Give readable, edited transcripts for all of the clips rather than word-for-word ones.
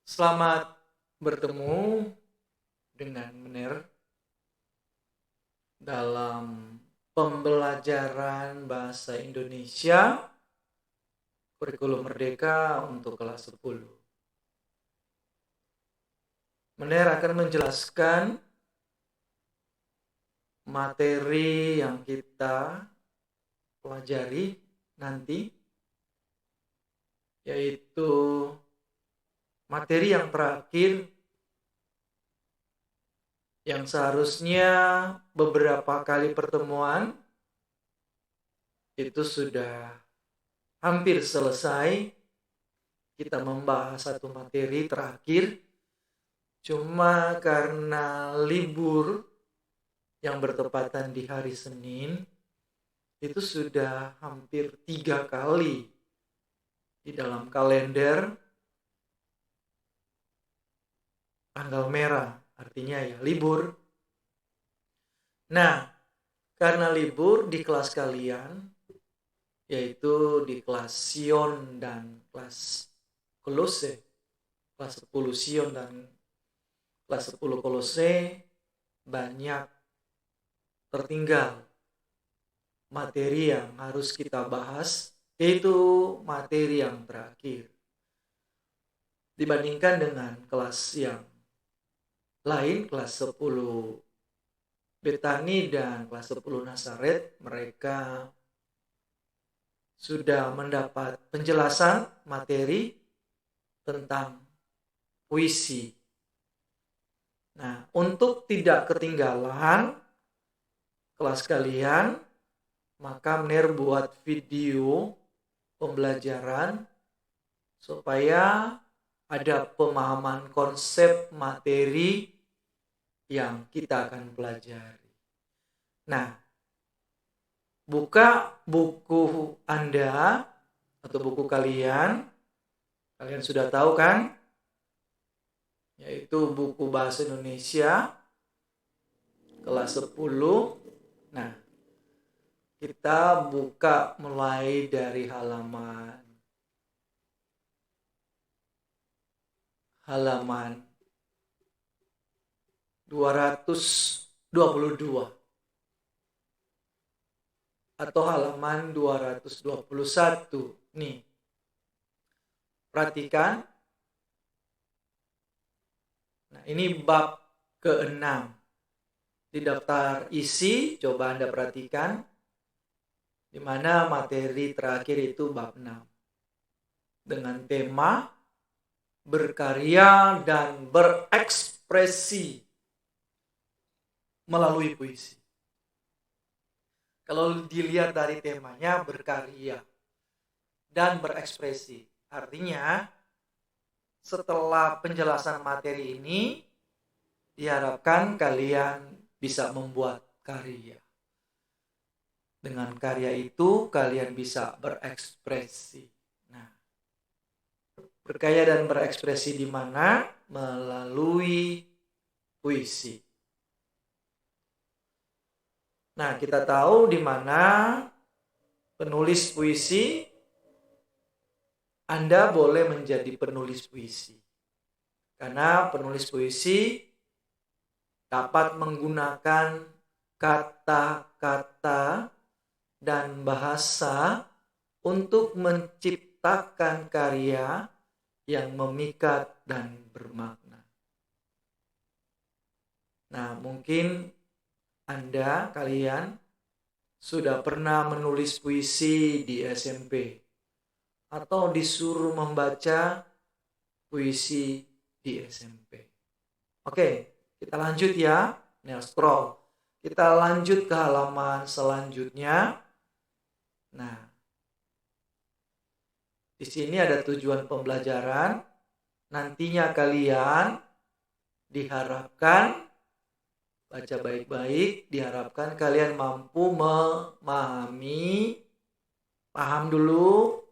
Selamat bertemu dengan Mener dalam pembelajaran bahasa Indonesia kurikulum merdeka untuk kelas 10. Mener akan menjelaskan materi yang kita pelajari nanti, yaitu materi yang terakhir yang seharusnya beberapa kali pertemuan itu sudah hampir selesai. Kita membahas satu materi terakhir, cuma karena libur yang bertepatan di hari Senin, itu sudah hampir 3 kali di dalam kalender tanggal merah, artinya ya libur. Nah, karena libur di kelas kalian, yaitu di kelas Sion dan kelas Kolose, kelas 10 Sion dan kelas 10 Kolose, banyak tertinggal materi yang harus kita bahas, yaitu materi yang terakhir. Dibandingkan dengan kelas yang lain, kelas 10 Betani dan kelas 10 Nazaret, mereka sudah mendapat penjelasan materi tentang puisi. Nah, untuk tidak ketinggalan kelas kalian, maka Mener buat video pembelajaran supaya ada pemahaman konsep materi yang kita akan pelajari. Nah, buka buku Anda atau buku kalian sudah tahu kan? Yaitu buku Bahasa Indonesia kelas 10. Nah, kita buka mulai dari halaman 222 atau halaman 221. Nih, perhatikan. Nah, ini bab ke-6. Di daftar isi, coba Anda perhatikan, di mana materi terakhir itu bab 6. Dengan tema berkarya dan berekspresi melalui puisi. Kalau dilihat dari temanya berkarya dan berekspresi, artinya setelah penjelasan materi ini diharapkan kalian bisa membuat karya. Dengan karya itu kalian bisa berekspresi. Nah, berkarya dan berekspresi di mana? Melalui puisi. Nah, kita tahu di mana penulis puisi. Anda boleh menjadi penulis puisi. Karena penulis puisi dapat menggunakan kata-kata dan bahasa untuk menciptakan karya yang memikat dan bermakna. Nah, mungkin kalian sudah pernah menulis puisi di SMP atau disuruh membaca puisi di SMP. Oke, kita lanjut ya. Nah, scroll. Kita lanjut ke halaman selanjutnya. Nah, di sini ada tujuan pembelajaran. Nantinya kalian diharapkan baca baik-baik, diharapkan kalian mampu memahami, paham dulu,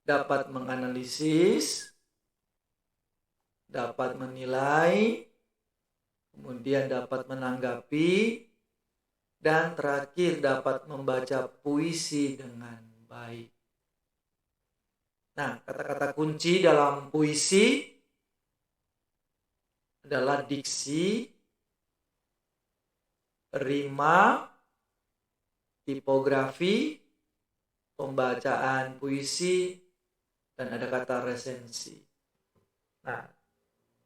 dapat menganalisis, dapat menilai, kemudian dapat menanggapi, dan terakhir dapat membaca puisi dengan baik. Nah, kata-kata kunci dalam puisi adalah diksi, rima, tipografi, pembacaan puisi, dan ada kata resensi. Nah,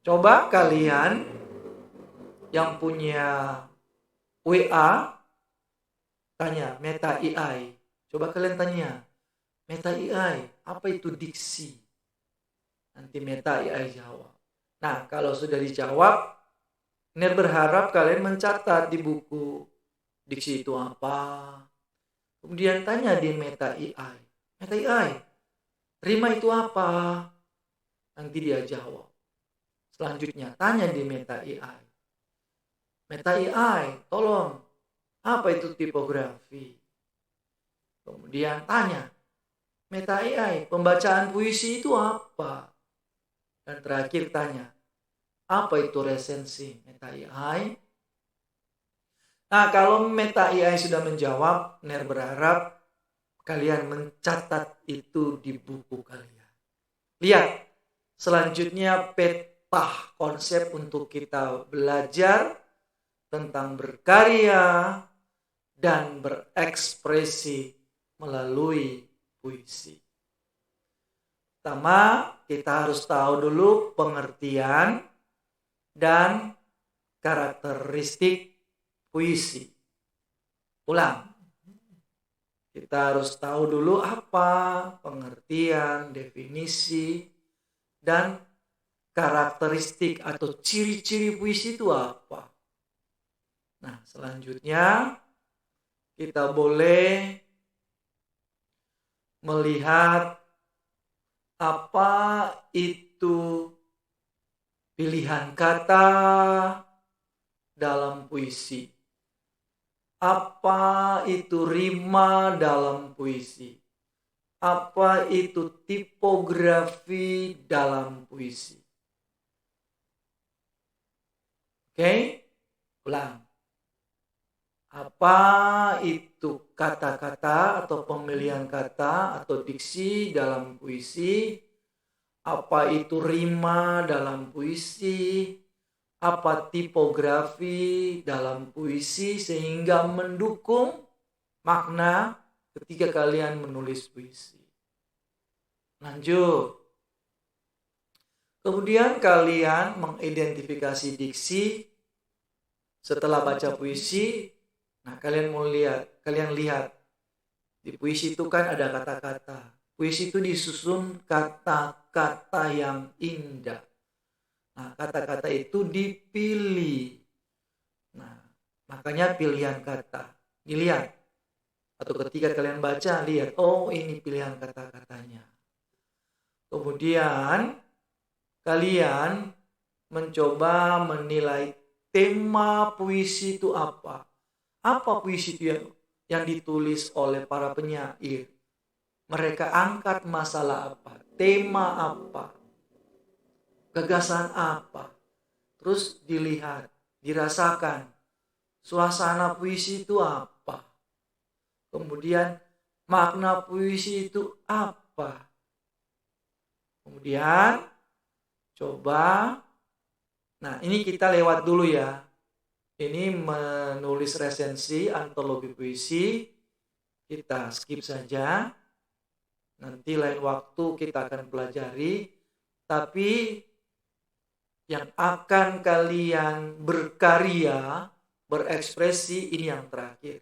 coba kalian yang punya WA tanya Meta AI. Coba kalian tanya Meta AI, apa itu diksi? Nanti Meta AI jawab. Nah, kalau sudah dijawab, Ner berharap kalian mencatat di buku diksi itu apa. Kemudian tanya di Meta AI. Meta AI, rima itu apa? Nanti dia jawab. Selanjutnya, tanya di Meta AI. Meta AI, tolong, apa itu tipografi? Kemudian tanya, Meta AI, pembacaan puisi itu apa? Dan terakhir tanya, apa itu resensi Meta AI? Nah, kalau Meta AI sudah menjawab, Ner berharap kalian mencatat itu di buku kalian. Lihat, selanjutnya peta konsep untuk kita belajar tentang berkarya dan berekspresi melalui puisi. Pertama, kita harus tahu dulu pengertian dan karakteristik puisi. Ulang. Kita harus tahu dulu apa pengertian, definisi, dan karakteristik atau ciri-ciri puisi itu apa. Nah, selanjutnya kita boleh melihat apa itu pilihan kata dalam puisi. Apa itu rima dalam puisi? Apa itu tipografi dalam puisi? Oke? Ulang. Apa itu kata-kata atau pemilihan kata atau diksi dalam puisi? Apa itu rima dalam puisi? Apa tipografi dalam puisi sehingga mendukung makna ketika kalian menulis puisi? Lanjut. Kemudian kalian mengidentifikasi diksi setelah baca puisi. Nah, kalian lihat di puisi itu kan ada kata-kata. Puisi itu disusun kata-kata yang indah. Nah, kata-kata itu dipilih. Nah, makanya pilihan kata. Dilihat. Atau ketika kalian baca, lihat. Oh, ini pilihan kata-katanya. Kemudian, kalian mencoba menilai tema puisi itu apa. Apa puisi itu yang ditulis oleh para penyair? Mereka angkat masalah apa? Tema apa? Gagasan apa? Terus dilihat, dirasakan. Suasana puisi itu apa? Kemudian makna puisi itu apa? Kemudian coba. Nah, ini kita lewat dulu ya. Ini menulis resensi antologi puisi, kita skip saja. Nanti lain waktu kita akan pelajari. Tapi yang akan kalian berkarya, berekspresi, ini yang terakhir.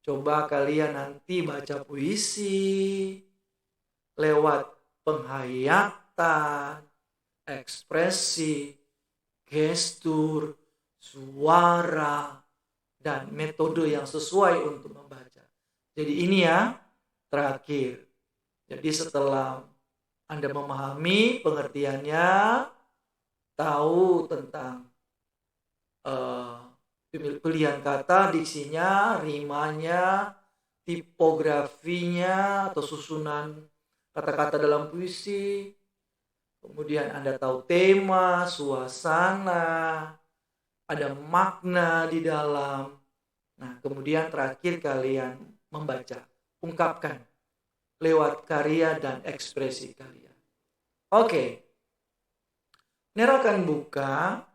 Coba kalian nanti baca puisi lewat penghayatan, ekspresi, gestur, suara, dan metode yang sesuai untuk membaca. Jadi ini ya terakhir. Jadi setelah Anda memahami pengertiannya, tahu tentang pilihan kata, diksinya, rimanya, tipografinya atau susunan kata-kata dalam puisi. Kemudian Anda tahu tema, suasana, ada makna di dalam. Nah, kemudian terakhir kalian membaca, ungkapkan lewat karya dan ekspresi kalian. Oke. Ner akan buka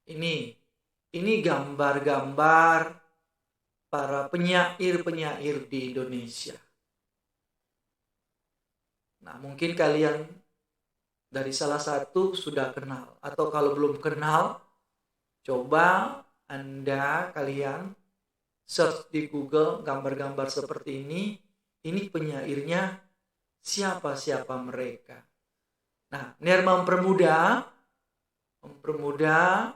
Ini gambar-gambar para penyair-penyair di Indonesia. Nah, mungkin kalian dari salah satu sudah kenal, atau kalau belum kenal, coba kalian search di Google gambar-gambar seperti ini penyairnya siapa mereka. Nah, ini mempermudah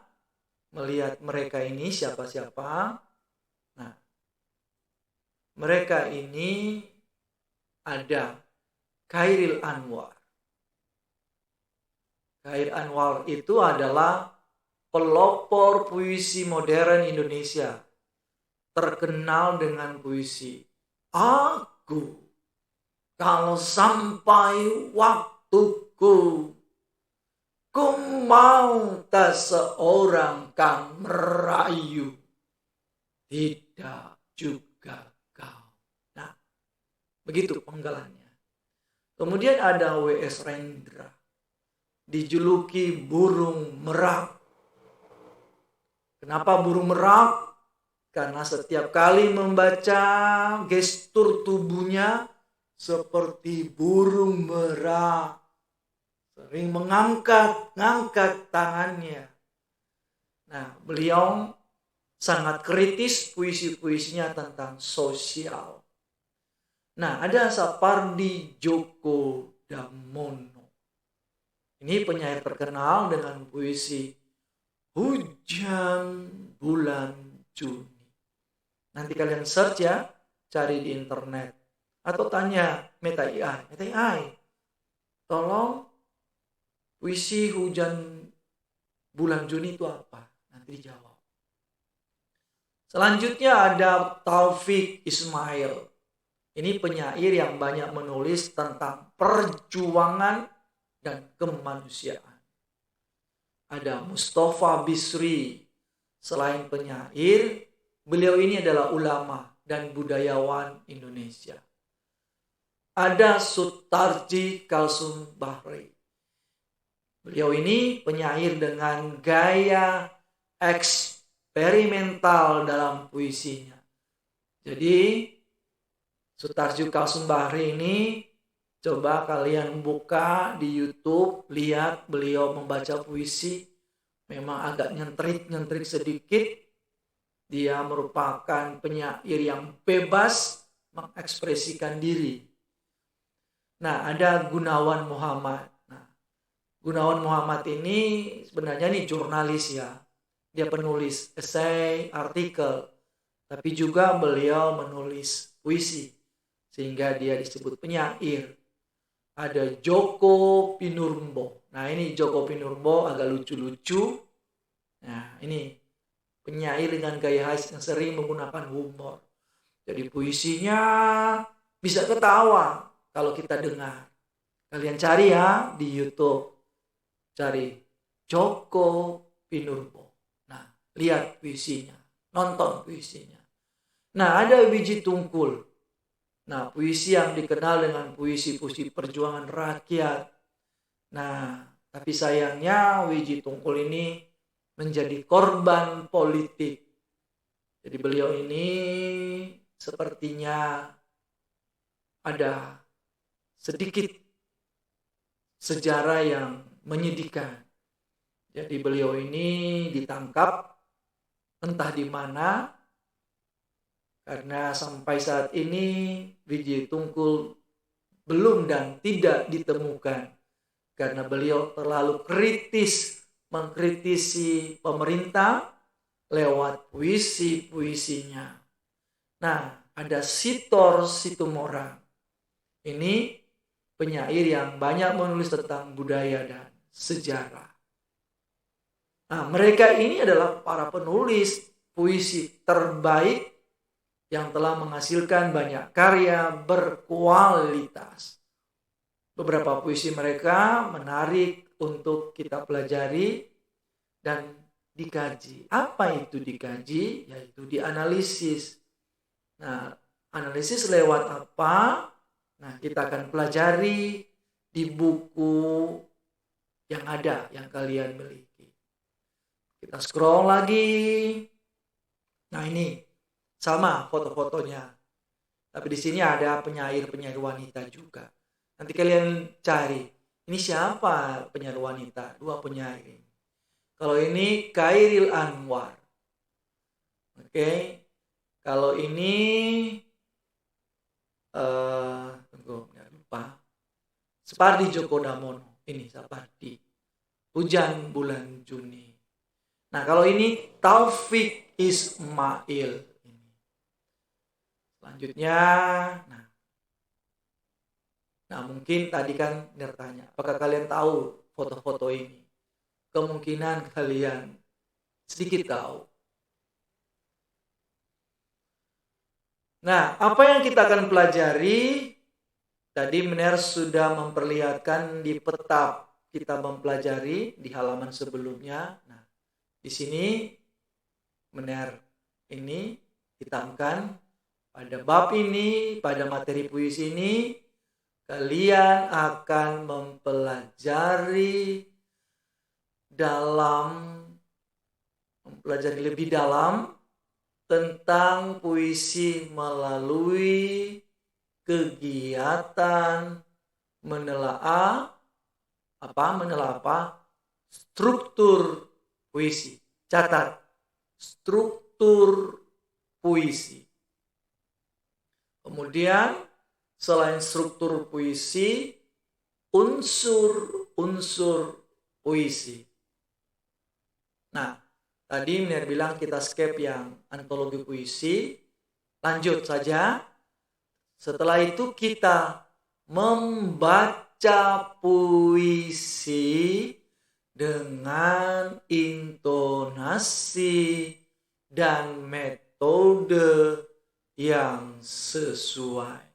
melihat mereka ini siapa-siapa. Nah, mereka ini ada Chairil Anwar. Chairil Anwar itu adalah pelopor puisi modern Indonesia, terkenal dengan puisi "Aku kalau sampai waktuku, ku mau tak seorang kang merayu, tidak juga kau." Nah, begitu penggalannya. Kemudian ada W.S. Rendra, dijuluki burung merak. Kenapa burung merak? Karena setiap kali membaca gestur tubuhnya seperti burung merak, sering mengangkat tangannya. Nah, beliau sangat kritis puisi-puisinya tentang sosial. Nah, ada Sapardi Djoko Damono. Ini penyair terkenal dengan puisi Hujan Bulan Juni. Nanti kalian search ya, cari di internet. Atau tanya Meta AI, tolong puisi Hujan Bulan Juni itu apa? Nanti dijawab. Selanjutnya ada Taufik Ismail. Ini penyair yang banyak menulis tentang perjuangan dan kemanusiaan. Ada Mustafa Bisri. Selain penyair, beliau ini adalah ulama dan budayawan Indonesia. Ada Sutarji Kalsum Bahri. Beliau ini penyair dengan gaya eksperimental dalam puisinya. Jadi Sutarji Kalsum Bahri ini coba kalian buka di YouTube, lihat beliau membaca puisi. Memang agak nyentrik sedikit. Dia merupakan penyair yang bebas mengekspresikan diri. Nah, ada Gunawan Muhammad. Nah, Gunawan Muhammad ini sebenarnya nih jurnalis ya. Dia penulis esai, artikel. Tapi juga beliau menulis puisi. Sehingga dia disebut penyair. Ada Djoko Pinurbo. Nah, ini Djoko Pinurbo agak lucu-lucu. Nah, ini penyair dengan gaya khas yang sering menggunakan humor. Jadi puisinya bisa ketawa kalau kita dengar. Kalian cari ya di YouTube. Cari Djoko Pinurbo. Nah, lihat puisinya. Nonton puisinya. Nah, ada Wiji Tungkul. Nah, puisi yang dikenal dengan puisi-puisi perjuangan rakyat. Nah, tapi sayangnya Wiji Tungkul ini menjadi korban politik. Jadi beliau ini sepertinya ada sedikit sejarah yang menyedihkan. Jadi beliau ini ditangkap entah di mana. Karena sampai saat ini Wiji Tungkul belum dan tidak ditemukan. Karena beliau terlalu kritis mengkritisi pemerintah lewat puisi-puisinya. Nah, ada Sitor Situmorang. Ini penyair yang banyak menulis tentang budaya dan sejarah. Nah, mereka ini adalah para penulis puisi terbaik yang telah menghasilkan banyak karya berkualitas. Beberapa puisi mereka menarik untuk kita pelajari dan dikaji. Apa itu dikaji? Yaitu dianalisis. Nah, analisis lewat apa? Nah, kita akan pelajari di buku yang ada, yang kalian miliki. Kita scroll lagi. Nah ini sama foto-fotonya. Tapi di sini ada penyair-penyair wanita juga. Nanti kalian cari. Ini siapa penyair wanita? 2 penyair ini. Kalau ini Chairil Anwar. Oke. Kalau ini tunggu, lupa. Separdi Djoko Damono. Ini Separdi. Hujan bulan Juni. Nah, kalau ini Taufik Ismail. Selanjutnya, nah mungkin tadi kan bertanya, apakah kalian tahu foto-foto ini? Kemungkinan kalian sedikit tahu. Nah, apa yang kita akan pelajari? Tadi Mener sudah memperlihatkan di peta kita mempelajari di halaman sebelumnya. Nah, di sini Mener ini hitamkan pada bab ini, pada materi puisi ini, kalian akan mempelajari lebih dalam tentang puisi melalui kegiatan menelaah struktur puisi. Catat, struktur puisi. Kemudian selain struktur puisi, unsur-unsur puisi. Nah, tadi Mener bilang kita skip yang antologi puisi. Lanjut saja. Setelah itu kita membaca puisi dengan intonasi dan metode yang sesuai.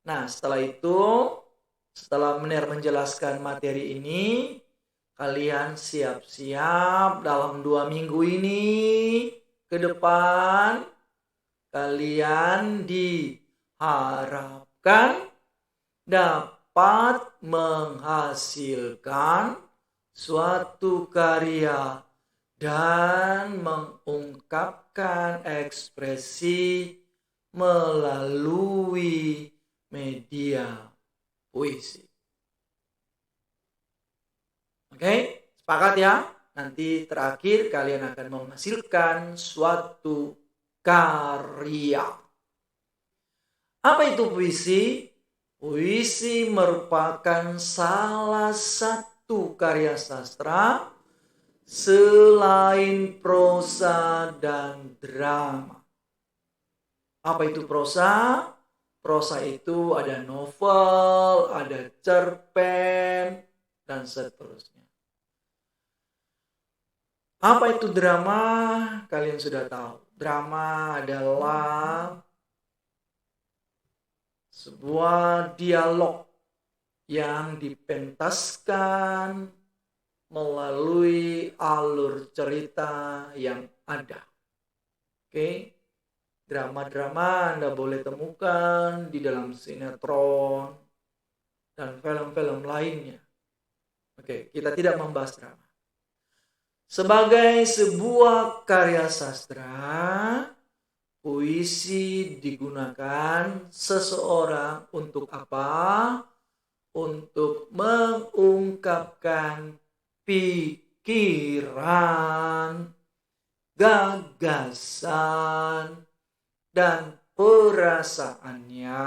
Nah, setelah Mener menjelaskan materi ini, kalian siap-siap dalam 2 minggu ini ke depan, kalian diharapkan dapat menghasilkan suatu karya dan mengungkapkan ekspresi melalui media puisi. Oke, sepakat ya? Nanti terakhir kalian akan menghasilkan suatu karya. Apa itu puisi? Puisi merupakan salah satu karya sastra selain prosa dan drama. Apa itu prosa? Prosa itu ada novel, ada cerpen, dan seterusnya. Apa itu drama? Kalian sudah tahu. Drama adalah sebuah dialog yang dipentaskan melalui alur cerita yang ada. Oke. Drama-drama Anda boleh temukan di dalam sinetron dan film-film lainnya. Oke, kita tidak membahas drama. Sebagai sebuah karya sastra, puisi digunakan seseorang untuk apa? Untuk mengungkapkan pikiran, gagasan, dan perasaannya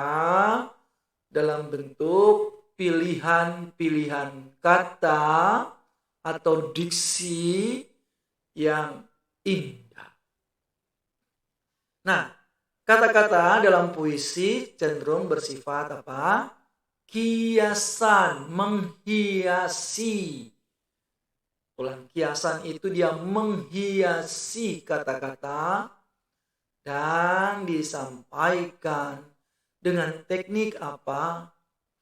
dalam bentuk pilihan-pilihan kata atau diksi yang indah. Nah, kata-kata dalam puisi cenderung bersifat apa? Kiasan, menghiasi. Kiasan itu dia menghiasi kata-kata dan disampaikan dengan teknik apa?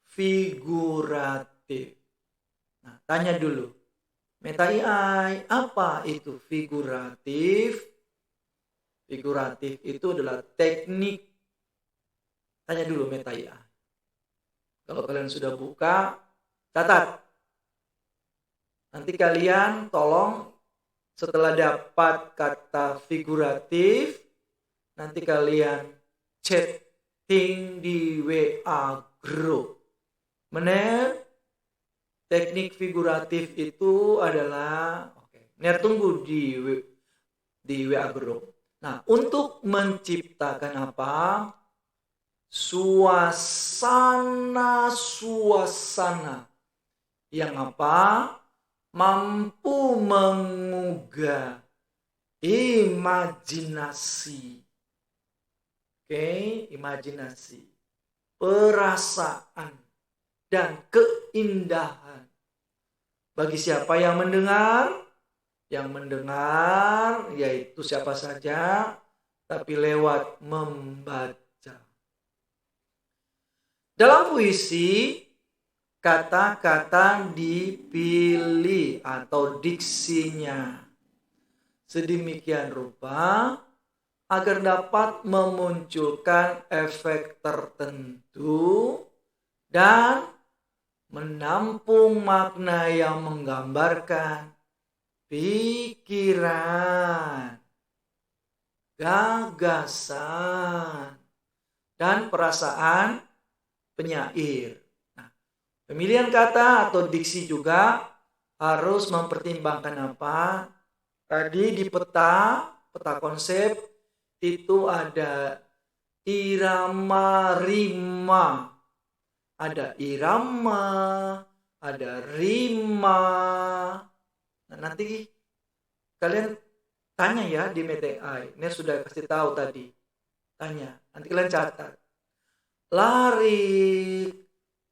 Figuratif. Nah, tanya dulu. Meta AI, apa itu figuratif? Figuratif itu adalah teknik. Tanya dulu Meta AI. Kalau kalian sudah buka, catat. Nanti kalian tolong Setelah dapat kata figuratif, nanti kalian chatting di WA group. Mener, teknik figuratif itu adalah, Mener tunggu di WA group. Nah, untuk menciptakan apa? Suasana yang apa? Mampu mengugah imajinasi. Imajinasi, perasaan, dan keindahan. Bagi siapa yang mendengar? Yang mendengar yaitu siapa saja, tapi lewat membaca. Dalam puisi, kata-kata dipilih atau diksinya sedemikian rupa agar dapat memunculkan efek tertentu dan menampung makna yang menggambarkan pikiran, gagasan, dan perasaan penyair. Nah, pemilihan kata atau diksi juga harus mempertimbangkan apa? Tadi di peta konsep itu ada irama rima. Ada irama, ada rima. Nah, nanti kalian tanya ya di MTI. Ini sudah kasih tahu tadi. Tanya, nanti kalian catat. Larik,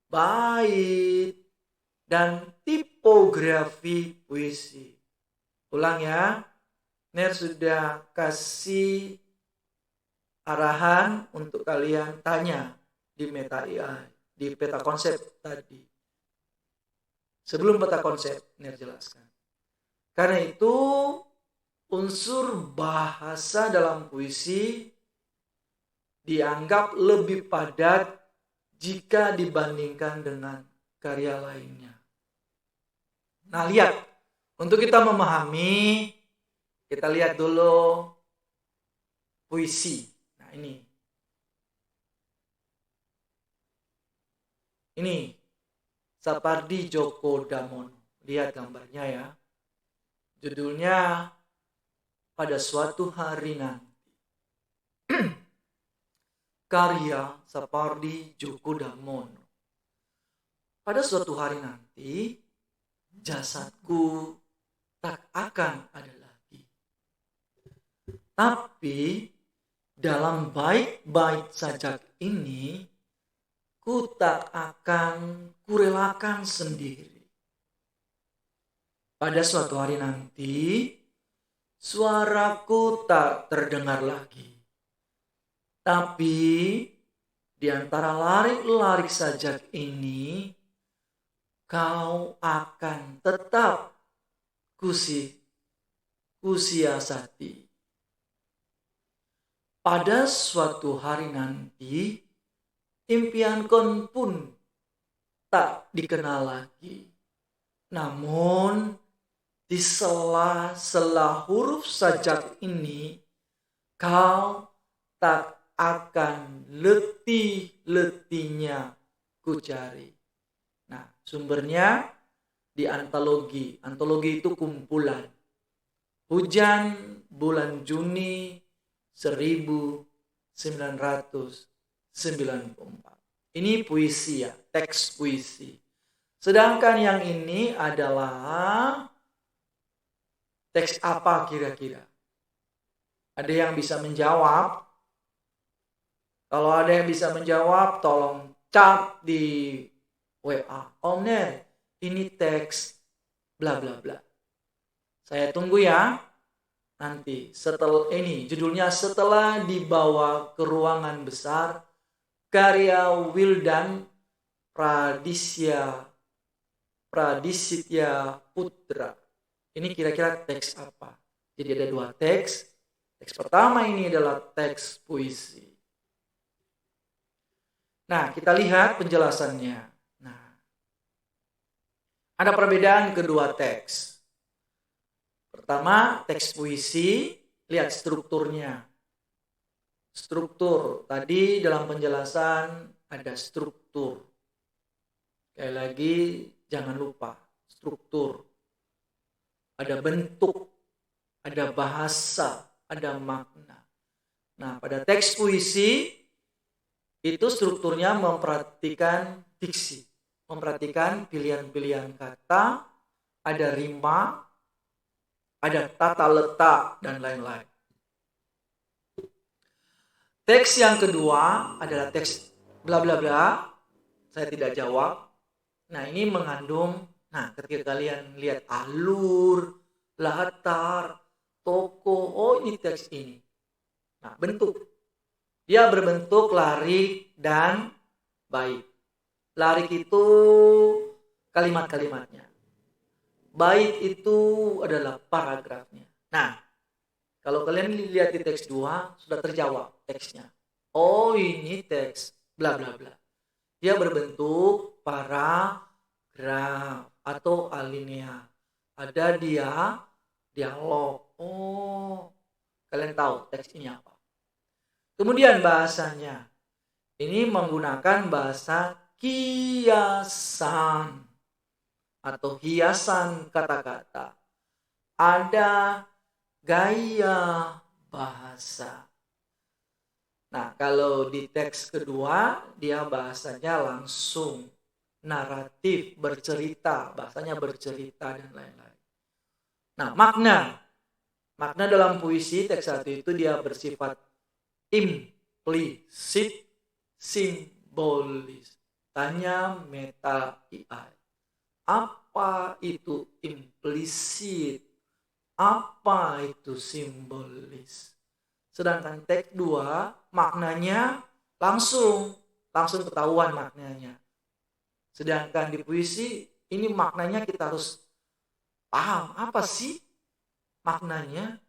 bait, dan tipografi puisi. Ulang ya. Ner sudah kasih arahan untuk kalian tanya di MTI, di peta konsep tadi. Sebelum peta konsep, Ner jelaskan. Karena itu, unsur bahasa dalam puisi dianggap lebih padat jika dibandingkan dengan karya lainnya. Nah, lihat. Untuk kita memahami, kita lihat dulu puisi. Nah, ini Sapardi Djoko Damono. Lihat gambarnya ya. Judulnya Pada Suatu Hari Nanti. Karya Sapardi Djoko Damono. Pada suatu hari nanti, jasadku tak akan ada lagi. Tapi dalam bait-bait sajak ini, ku tak akan kurelakan sendiri. Pada suatu hari nanti, suaraku tak terdengar lagi. Tapi di antara larik-larik sajak ini, kau akan tetap kusiasati. Pada suatu hari nanti, impianku pun tak dikenal lagi. Namun, di sela-sela huruf sajak ini, kau tak akan letih-letihnya ku cari. Nah, sumbernya di antologi. Antologi itu kumpulan. Hujan bulan Juni 1994. Ini puisi ya, teks puisi. Sedangkan yang ini adalah teks apa kira-kira? Ada yang bisa menjawab? Kalau ada yang bisa menjawab, tolong cat di WA. Om Ner, ini teks bla bla bla. Saya tunggu ya. Nanti setelah ini judulnya Setelah Dibawa ke Ruangan Besar, karya Wildan Pradisitya Putra. Ini kira-kira teks apa? Jadi ada dua teks. Teks pertama ini adalah teks puisi. Nah, kita lihat penjelasannya. Nah, ada perbedaan kedua teks. Pertama, teks puisi, lihat strukturnya. Struktur, tadi dalam penjelasan ada struktur. Sekali lagi, jangan lupa, struktur. Ada bentuk, ada bahasa, ada makna. Nah, pada teks puisi, itu strukturnya memperhatikan diksi, memperhatikan pilihan-pilihan kata, ada rima, ada tata letak, dan lain-lain. Teks yang kedua adalah teks bla bla bla, saya tidak jawab. Nah, ini mengandung, ketika kalian lihat alur, latar, tokoh, oh ini teks ini. Nah, bentuk. Dia berbentuk larik dan bait. Larik itu kalimat-kalimatnya. Bait itu adalah paragrafnya. Nah, kalau kalian lihat di teks 2, sudah terjawab teksnya. Oh, ini teks bla bla bla. Dia berbentuk paragraf atau alinea. Ada dialog. Oh, kalian tahu teks ini apa. Kemudian bahasanya. Ini menggunakan bahasa kiasan atau hiasan kata-kata. Ada gaya bahasa. Nah, kalau di teks kedua, dia bahasanya langsung naratif, bercerita, bahasanya bercerita dan lain-lain. Nah, makna dalam puisi teks 1 itu dia bersifat implisit, simbolis. Tanya meta AI. Apa itu implisit? Apa itu simbolis? Sedangkan teks 2 maknanya langsung ketahuan maknanya. Sedangkan di puisi ini maknanya kita harus paham apa sih maknanya.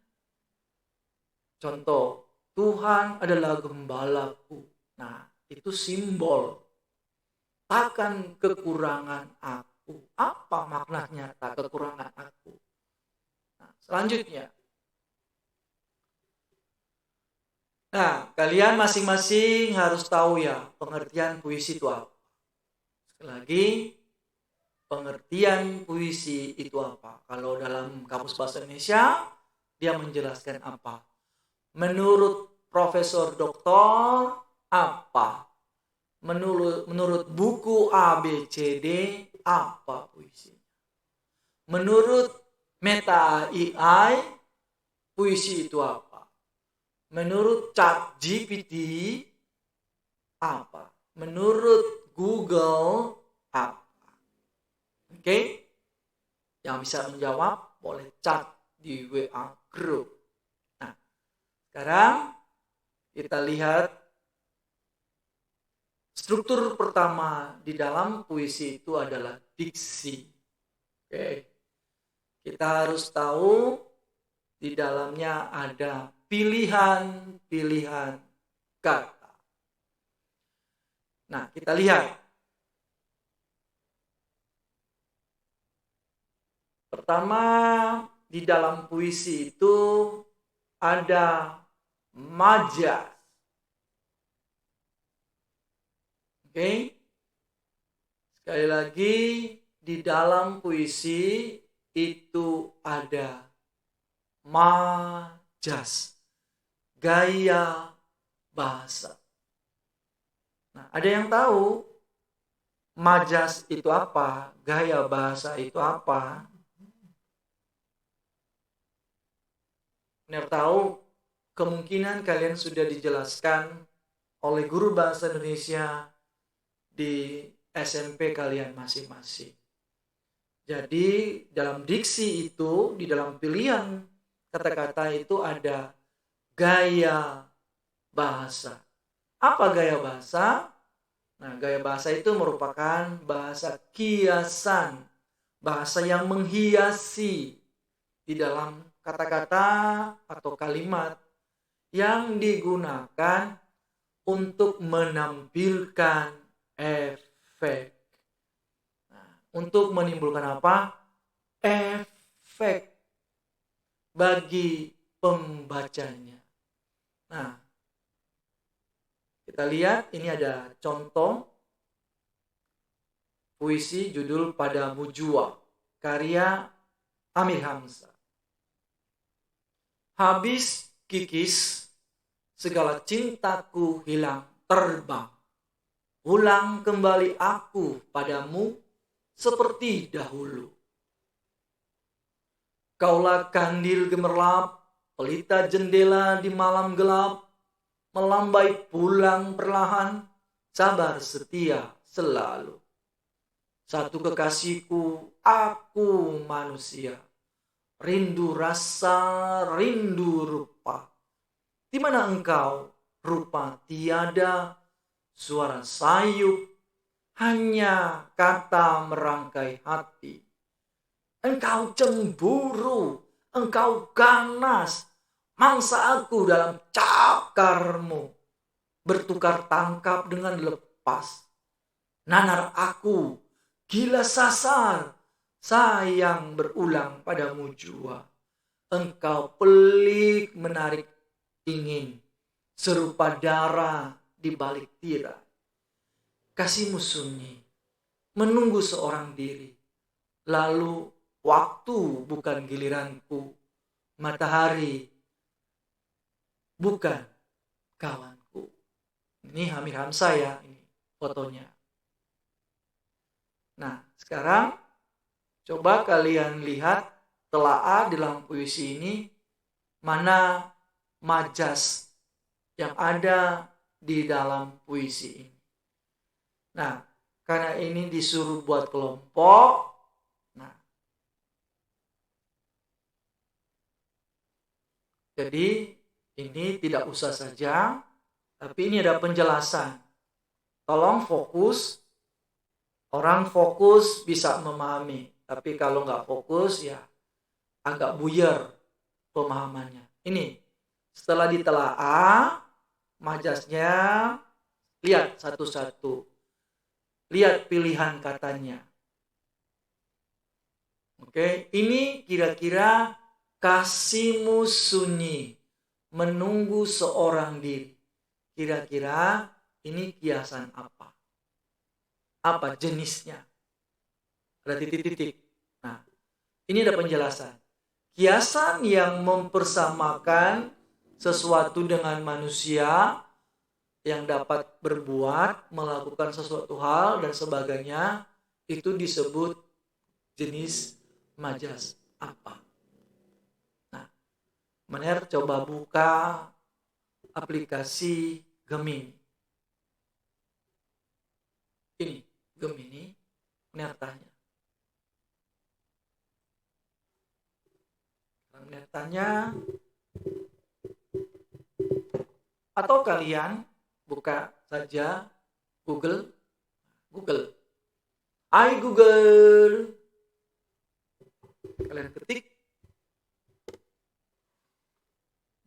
Contoh, Tuhan adalah gembalaku. Nah, itu simbol. Takkan kekurangan aku. Apa maknanya tak kekurangan aku? Nah, selanjutnya. Nah, kalian masing-masing harus tahu ya pengertian puisi itu apa. Sekali lagi, pengertian puisi itu apa? Kalau dalam Kamus Bahasa Indonesia, dia menjelaskan apa? Menurut Profesor Doktor, apa? Menurut buku ABCD, apa puisi? Menurut Meta AI, puisi itu apa? Menurut ChatGPT, apa? Menurut Google, apa? Oke? Yang bisa menjawab boleh chat di WA group. Nah, sekarang kita lihat struktur pertama di dalam puisi itu adalah diksi. Oke. Kita harus tahu di dalamnya ada pilihan-pilihan kata. Nah, kita lihat. Pertama, di dalam puisi itu ada majas. Oke. Sekali lagi, di dalam puisi itu ada majas, gaya bahasa. Nah, ada yang tahu majas itu apa? Gaya bahasa itu apa? Benar tahu? Kemungkinan kalian sudah dijelaskan oleh guru bahasa Indonesia di SMP kalian masing-masing. Jadi dalam diksi itu, di dalam pilihan kata-kata itu ada gaya bahasa. Apa gaya bahasa? Nah, gaya bahasa itu merupakan bahasa kiasan, bahasa yang menghiasi di dalam kata-kata atau kalimat yang digunakan untuk menampilkan efek. Nah, untuk menimbulkan apa? Efek. bagi pembacanya. Nah, kita lihat ini ada contoh puisi judul Padamu Jua, karya Amir Hamzah. Habis kikis, segala cintaku hilang terbang. Ulang kembali aku padamu seperti dahulu. Kaulah kandil gemerlap, pelita jendela di malam gelap, melambai pulang perlahan, sabar setia selalu. Satu kekasihku, aku manusia, rindu rasa, rindu rupa. Di mana engkau, rupa tiada, suara sayup, hanya kata merangkai hati. Engkau cemburu, engkau ganas, mangsa aku dalam cakarmu, bertukar tangkap dengan lepas. Nanar aku, gila sasar, sayang berulang padamu jua. Engkau pelik menarik ingin, serupa darah di balik tirai. Kasihmu sunyi, menunggu seorang diri. Lalu waktu bukan giliranku, matahari bukan kawanku. Ini Amir Hamzah ya, ini fotonya. Nah, sekarang coba kalian lihat, telaah di dalam puisi ini mana majas yang ada di dalam puisi ini. Nah, karena ini disuruh buat kelompok, nah, jadi ini tidak usah saja, tapi ini ada penjelasan. Tolong fokus. Orang fokus bisa memahami, tapi kalau nggak fokus ya agak buyar pemahamannya. Ini setelah ditelaah majasnya, lihat satu-satu, lihat pilihan katanya. Oke, ini kira-kira kasihmu sunyi, menunggu seorang diri. Kira-kira ini kiasan apa? Apa jenisnya? Ada titik-titik. Nah, ini ada penjelasan. Kiasan yang mempersamakan sesuatu dengan manusia yang dapat berbuat, melakukan sesuatu hal dan sebagainya, itu disebut jenis majas apa. Nah, Mener coba buka aplikasi Gemini. Ini Gemini, Mener tanya. Mener tanya, atau kalian buka saja Google. Hai Google. Kalian ketik,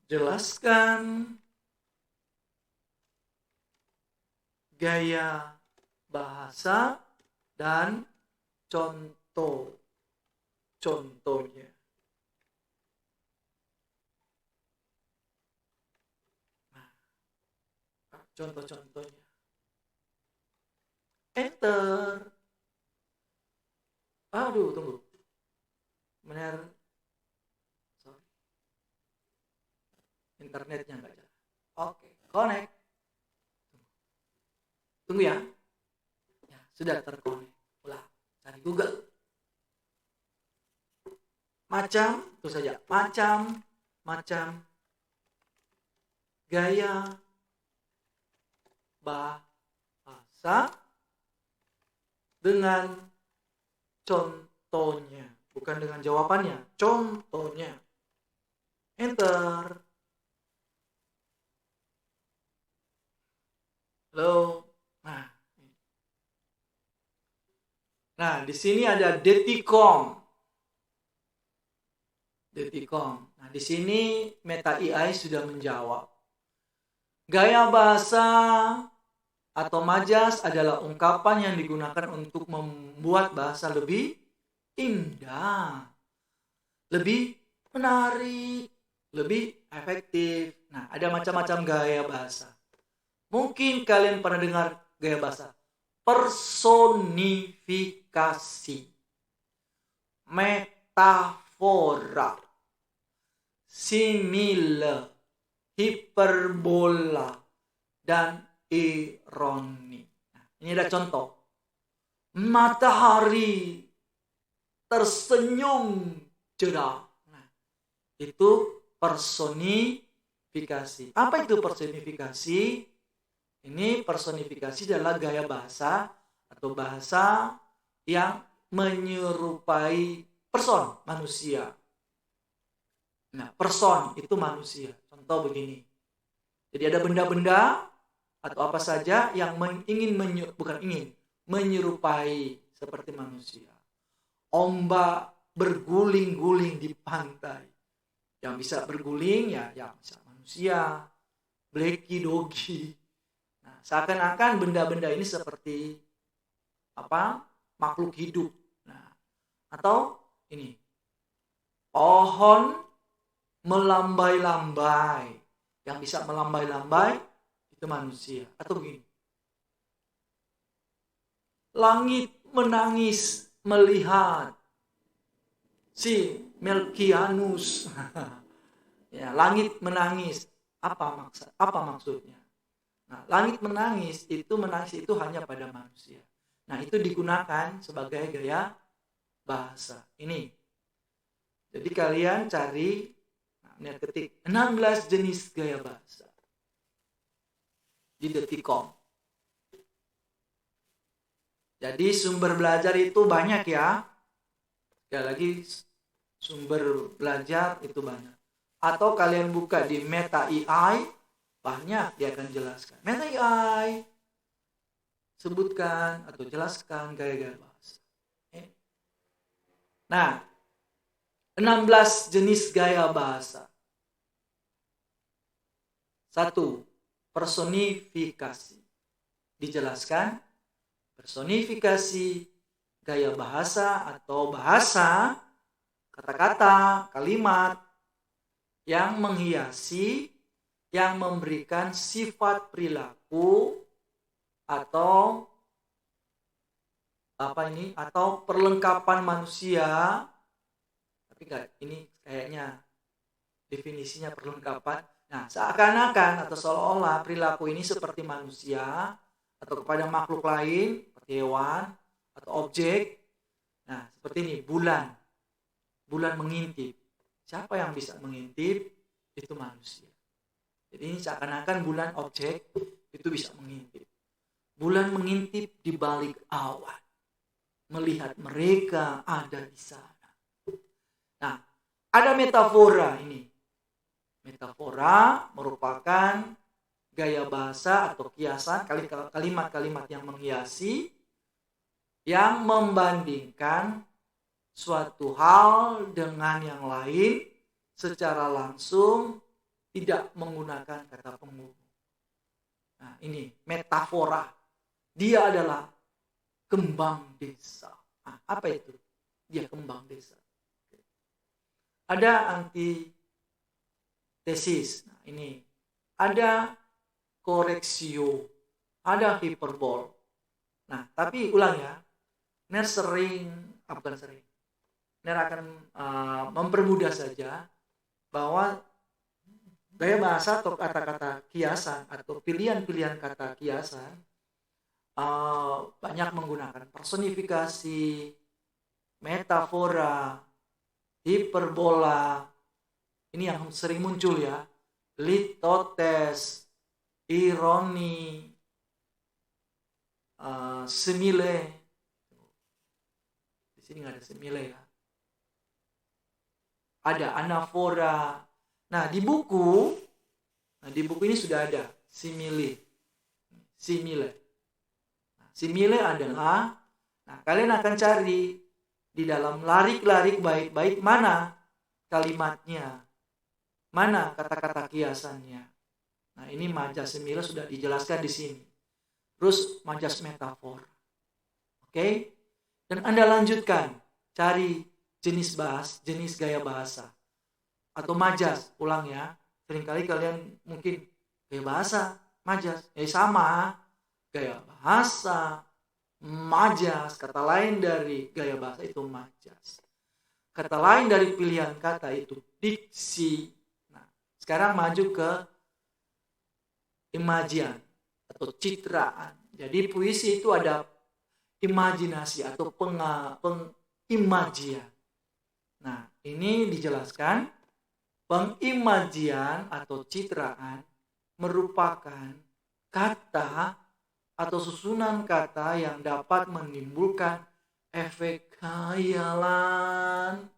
jelaskan gaya bahasa dan contohnya. Nah, contohnya. Enter. Aduh, tunggu. Benar. Sorry. Internetnya nggak jalan. Oke, connect. Tunggu ya. Ya, sudah terkonek. Ulang, cari Google. Macam, itu saja. Macam gaya bahasa dengan contohnya, bukan dengan jawabannya, contohnya. Enter. Halo. Nah, di sini ada Deticom. Nah, di sini Meta AI sudah menjawab. Gaya bahasa atau majas adalah ungkapan yang digunakan untuk membuat bahasa lebih indah, lebih menarik, lebih efektif. Nah, ada macam-macam gaya bahasa. Mungkin kalian pernah dengar gaya bahasa personifikasi, metafora, simile, hiperbola, dan ironi. Nah, ini ada contoh. Matahari tersenyum cerah. Nah, itu personifikasi. Apa itu personifikasi? Ini personifikasi adalah gaya bahasa atau bahasa yang menyerupai person, manusia. Nah, person itu manusia. Contoh begini. Jadi ada benda-benda atau apa saja yang menyerupai seperti manusia. Ombak berguling-guling di pantai. Yang bisa berguling ya bisa manusia. Blacky Dogi. Nah, seakan-akan benda-benda ini seperti makhluk hidup. Nah, atau ini pohon melambai-lambai. Yang bisa melambai-lambai itu manusia. Atau begini, langit menangis melihat si Melkianus. Ya, langit menangis. Apa maksudnya? Nah, langit menangis itu hanya pada manusia. Nah, itu digunakan sebagai gaya bahasa. Ini. Jadi kalian cari, ketik 16 jenis gaya bahasa di Detikcom. Jadi sumber belajar itu banyak ya. Sekali lagi, sumber belajar itu banyak. Atau kalian buka di Meta AI, banyak dia akan jelaskan. Meta AI sebutkan atau jelaskan gaya-gaya bahasa. Nah, 16 jenis gaya bahasa. 1. Personifikasi. Dijelaskan, personifikasi gaya bahasa atau bahasa, kata-kata, kalimat yang menghiasi, yang memberikan sifat perilaku atau atau perlengkapan manusia. Tapi ini kayaknya definisinya perlengkapan. Nah, seakan-akan atau seolah-olah perilaku ini seperti manusia atau kepada makhluk lain seperti hewan atau objek. Nah, seperti ini, bulan mengintip. Siapa yang bisa mengintip? Itu manusia. Jadi ini seakan-akan bulan objek itu bisa mengintip. Bulan mengintip di balik awan, melihat mereka ada di sana. Nah, ada metafora ini. Metafora merupakan gaya bahasa atau kiasan, kalimat-kalimat yang menghiasi, yang membandingkan suatu hal dengan yang lain secara langsung, tidak menggunakan kata penghubung. Nah, ini metafora. Dia adalah kembang desa. Nah, apa itu? Dia kembang desa. Ada antitesis. Nah, ini. Ada koreksio. Ada hiperbol. Nah, tapi ulang ya. Ner akan mempermudah saja bahwa gaya bahasa atau kata-kata kiasan atau pilihan-pilihan kata kiasan banyak menggunakan personifikasi, metafora, hiperbola. Ini yang sering muncul ya. Litotes, ironi, simile. Di sini nggak ada simile ya. Ada anafora. Nah, di buku ini sudah ada simile. Nah, simile adalah, kalian akan cari di dalam larik-larik baik-baik mana kalimatnya, mana kata-kata kiasannya. Nah, ini majas simile sudah dijelaskan di sini. Terus majas metafor. Oke? Dan Anda lanjutkan cari jenis gaya bahasa. atau majas, ulang ya. Seringkali kalian mungkin gaya bahasa, majas, sama, gaya bahasa, majas, kata lain dari gaya bahasa itu majas. Kata lain dari pilihan kata itu diksi. Nah, sekarang maju ke imajian atau citraan. Jadi puisi itu ada imajinasi atau pengimajian. Nah, ini dijelaskan pengimajian atau citraan merupakan kata atau susunan kata yang dapat menimbulkan efek khayalan.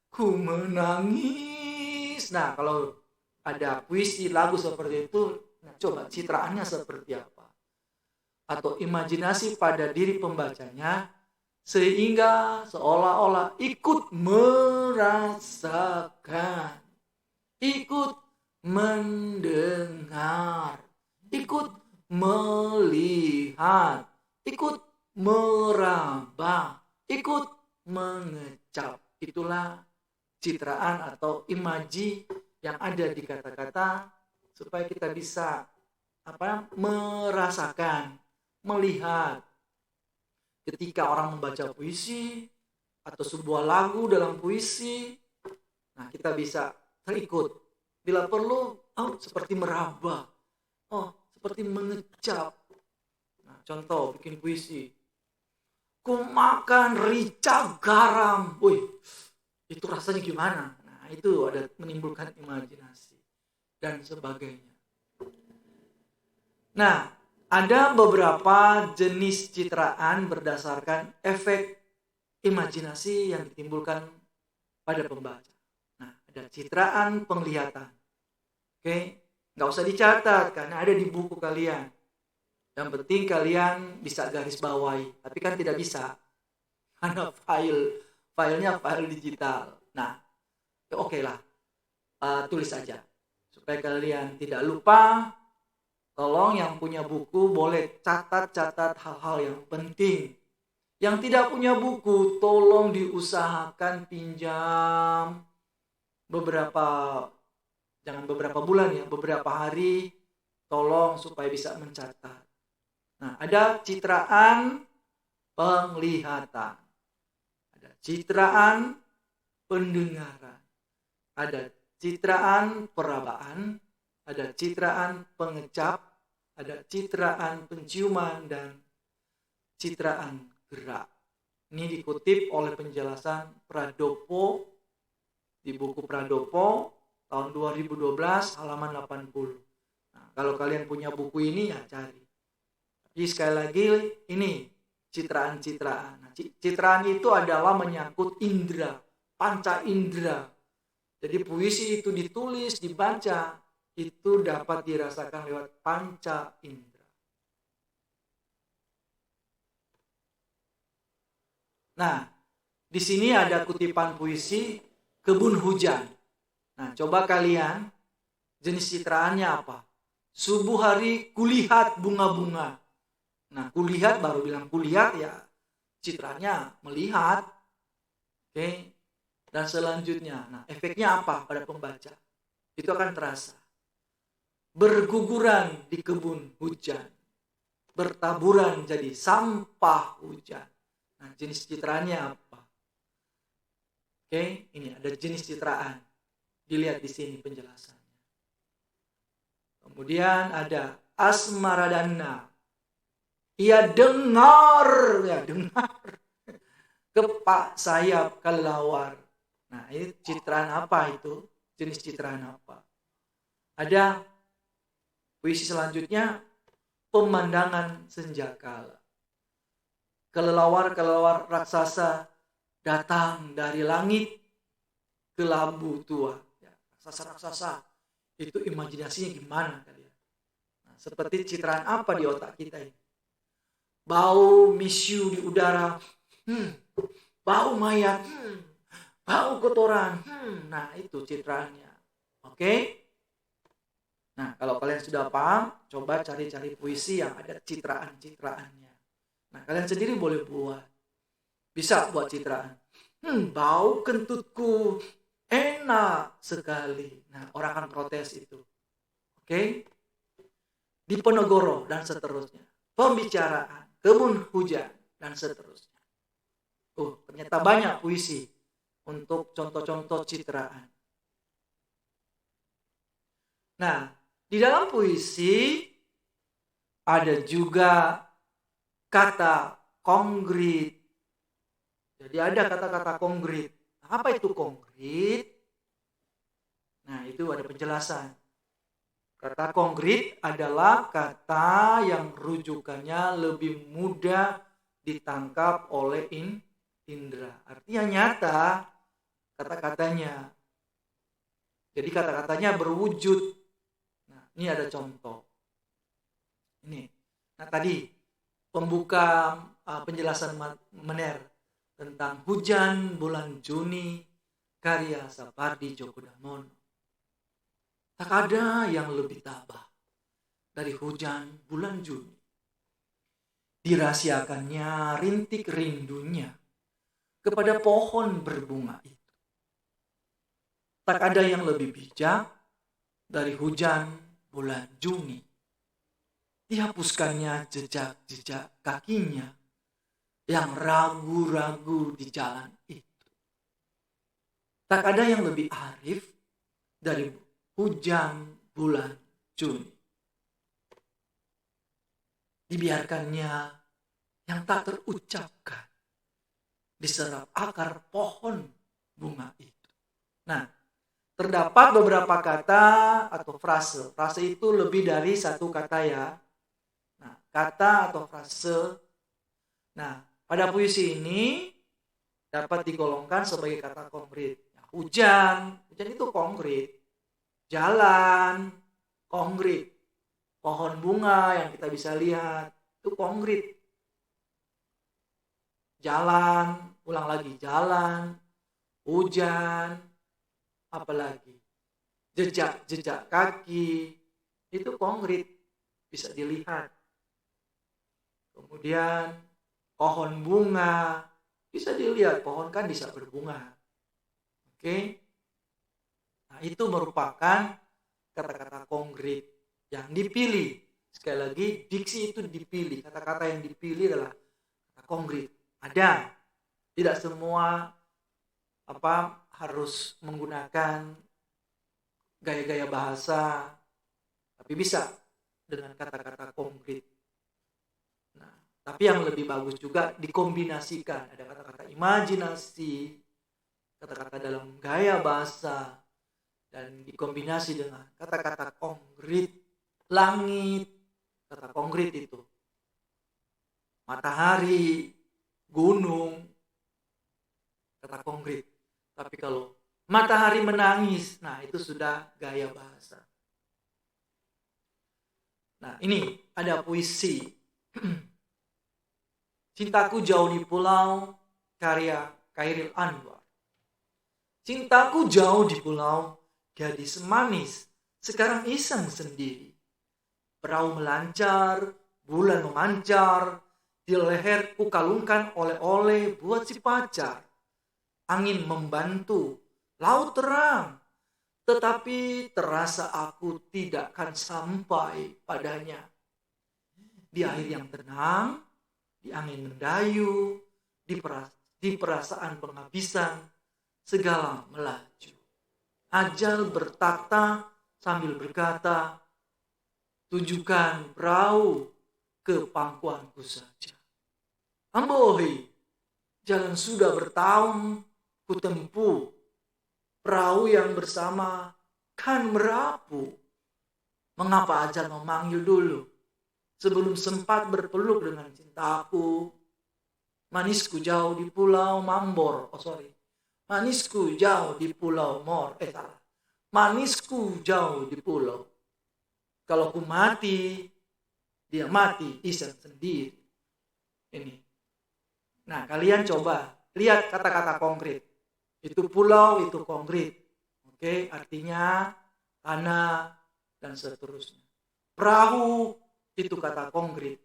Ku menangis. Nah, kalau ada puisi lagu seperti itu, nah, coba citraannya seperti apa? Atau imajinasi pada diri pembacanya sehingga seolah-olah ikut merasakan, ikut mendengar, ikut melihat, ikut meraba, ikut mengecap. Itulah citraan atau imaji yang ada di kata-kata supaya kita bisa merasakan, melihat. Ketika orang membaca puisi atau sebuah lagu dalam puisi, nah kita bisa terikut. Bila perlu, seperti meraba, seperti mengecap. Nah, contoh bikin puisi, ku makan rica garam, itu rasanya gimana? Nah, itu ada menimbulkan imajinasi dan sebagainya. Nah, ada beberapa jenis citraan berdasarkan efek imajinasi yang ditimbulkan pada pembaca. Nah, ada citraan penglihatan. Oke, nggak usah dicatat karena ada di buku kalian. Yang penting kalian bisa garis bawahi, tapi kan tidak bisa karena filenya file digital. Nah, oke lah, tulis saja supaya kalian tidak lupa. Tolong yang punya buku boleh catat-catat hal-hal yang penting. Yang tidak punya buku, tolong diusahakan pinjam jangan beberapa bulan ya, beberapa hari, tolong supaya bisa mencatat. Nah, ada citraan penglihatan, ada citraan pendengaran, ada citraan perabaan, ada citraan pengecap, ada citraan penciuman, dan citraan gerak. Ini dikutip oleh penjelasan Pradopo di buku Pradopo tahun 2012 halaman 80. Nah, kalau kalian punya buku ini ya cari. Jadi sekali lagi ini citraan-citraan. Nah, citraan itu adalah menyangkut indera, panca indera. Jadi puisi itu ditulis, dibaca, itu dapat dirasakan lewat panca indera. Nah, di sini ada kutipan puisi Kebun Hujan. Nah, coba kalian jenis citraannya apa? Subuh hari kulihat bunga-bunga. Nah, kulihat baru bilang kulihat ya citranya melihat. Oke. Dan selanjutnya, nah efeknya apa pada pembaca? Itu akan terasa. Berguguran di kebun hujan, bertaburan jadi sampah hujan. Nah, jenis citraannya apa? Oke, ini ada jenis citraan. Dilihat di sini penjelasannya. Kemudian ada Asmaradana. Ia dengar kepak sayap kelelawar. Nah, ini citraan apa itu? Jenis citraan apa? Ada puisi selanjutnya, pemandangan senjakala. Kelelawar-kelelawar raksasa datang dari langit ke labu tua. Ya, raksasa-raksasa itu imajinasinya gimana kalian? Nah, seperti citraan apa di otak kita ini? Bau misyu di udara, bau mayat, bau kotoran. Nah, itu citraannya. Oke? Nah, kalau kalian sudah paham, coba cari-cari puisi yang ada citraan-citraannya. Nah, kalian sendiri boleh buat. Bisa buat citraan. Bau kentutku Enak sekali. Nah, orang akan protes itu. Oke? Diponegoro dan seterusnya. Pembicaraan, kebun hujan dan seterusnya. Ternyata banyak puisi untuk contoh-contoh citraan. Nah, di dalam puisi ada juga kata konkret. Jadi ada kata-kata konkret. Apa itu konkret? Nah, itu ada penjelasan. Kata konkret adalah kata yang rujukannya lebih mudah ditangkap oleh indera. Artinya nyata kata-katanya. Jadi kata-katanya berwujud. Nah, ini ada contoh. Ini. Nah, tadi pembuka penjelasan Mener tentang Hujan Bulan Juni karya Sapardi Djoko Damono. Tak ada yang lebih tabah dari hujan bulan Juni. Dirahasiakannya rintik rindunya kepada pohon berbunga itu. Tak ada yang lebih bijak dari hujan bulan Juni. Dihapuskannya jejak-jejak kakinya yang ragu-ragu di jalan itu. Tak ada yang lebih arif dari hujan bulan Juni. Dibiarkannya yang tak terucapkan diserap akar pohon bunga itu. Nah, terdapat beberapa kata atau frase. Frase itu lebih dari satu kata ya. Nah, kata atau frase. Nah, pada puisi ini dapat digolongkan sebagai kata konkret. Hujan itu konkret. Jalan, konkret. Pohon bunga yang kita bisa lihat, itu konkret. Jalan, ulang lagi, jalan, hujan, apalagi jejak-jejak kaki, itu konkret, bisa dilihat. Kemudian pohon bunga, bisa dilihat, pohon kan bisa berbunga. Oke? Nah, itu merupakan kata-kata konkret yang dipilih. Sekali lagi, diksi itu dipilih. Kata-kata yang dipilih adalah kata konkret. Ada. Tidak semua harus menggunakan gaya-gaya bahasa, tapi bisa dengan kata-kata konkret. Nah, tapi yang lebih bagus juga dikombinasikan. Ada kata-kata imajinasi, kata-kata dalam gaya bahasa, dan dikombinasi dengan kata-kata konkret. Langit, kata konkret itu. Matahari, gunung, kata konkret. Tapi kalau matahari menangis, nah itu sudah gaya bahasa. Nah, ini ada puisi Cintaku Jauh di Pulau karya Chairil Anwar. Cintaku jauh di pulau, gadis manis, sekarang iseng sendiri. Perahu melancar, bulan memancar, di leher ku kalungkan oleh-oleh buat si pacar. Angin membantu, laut terang, tetapi terasa aku tidak akan sampai padanya. Di air yang tenang, di angin mendayu, di perasaan penghabisan, segala melaju. Ajal bertata sambil berkata, tujukan perahu ke pangkuanku saja. Amboi, jalan sudah bertahun kutempuh, perahu yang bersama kan merapu. Mengapa ajal memanggil dulu, sebelum sempat berpeluk dengan cintaku? Manisku jauh di pulau Mambor, manisku jauh di pulau manisku jauh di pulau. Kalau ku mati, dia mati iseng sendiri. Ini. Nah, kalian coba lihat kata-kata konkret. Itu pulau, itu konkret. Oke, artinya tanah dan seterusnya. Perahu itu kata konkret.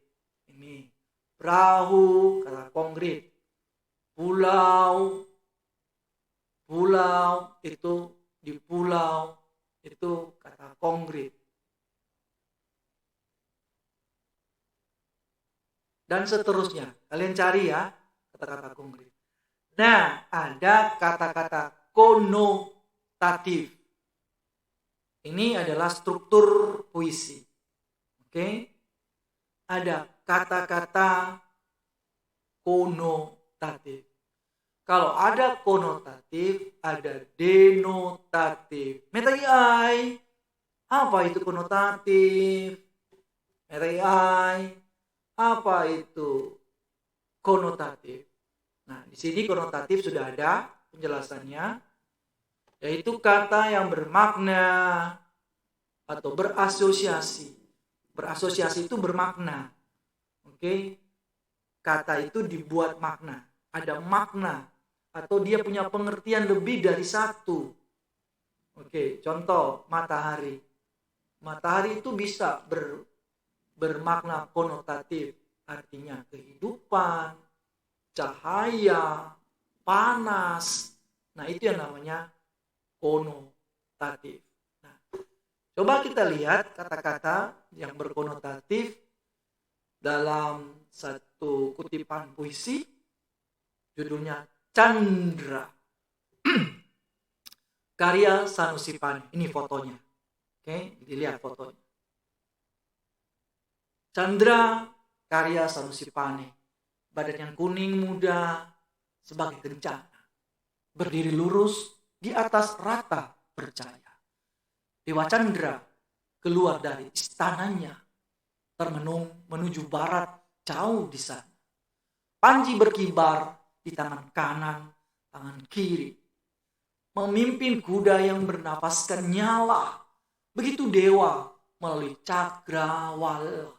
Ini. Perahu kata konkret. Pulau pulau itu, di pulau itu kata konkret. Dan seterusnya. Kalian cari ya kata-kata konkret. Nah, ada kata-kata konotatif. Ini adalah struktur puisi. Oke? Ada kata-kata konotatif. Kalau ada konotatif, ada denotatif. Metai, apa itu konotatif? Metai, apa itu konotatif? Nah, di sini konotatif sudah ada penjelasannya, yaitu kata yang bermakna atau berasosiasi. Berasosiasi itu bermakna. Oke? Kata itu dibuat makna. Ada makna atau dia punya pengertian lebih dari satu. Oke, contoh matahari. Matahari itu bisa bermakna konotatif, artinya kehidupan, cahaya, panas. Nah, itu yang namanya konotatif. Nah, coba kita lihat kata-kata yang berkonotatif dalam satu kutipan puisi, judulnya Candra, karya Sanusi Pane. Ini fotonya. Oke, dilihat fotonya. Candra, karya Sanusi Pane. Badan yang kuning muda sebagai kencana, berdiri lurus di atas rata percaya. Dewa Candra keluar dari istananya, termenung menuju barat jauh di sana. Panji berkibar di tangan kanan, tangan kiri, memimpin kuda yang bernapaskan nyala. Begitu dewa melalui cakrawala,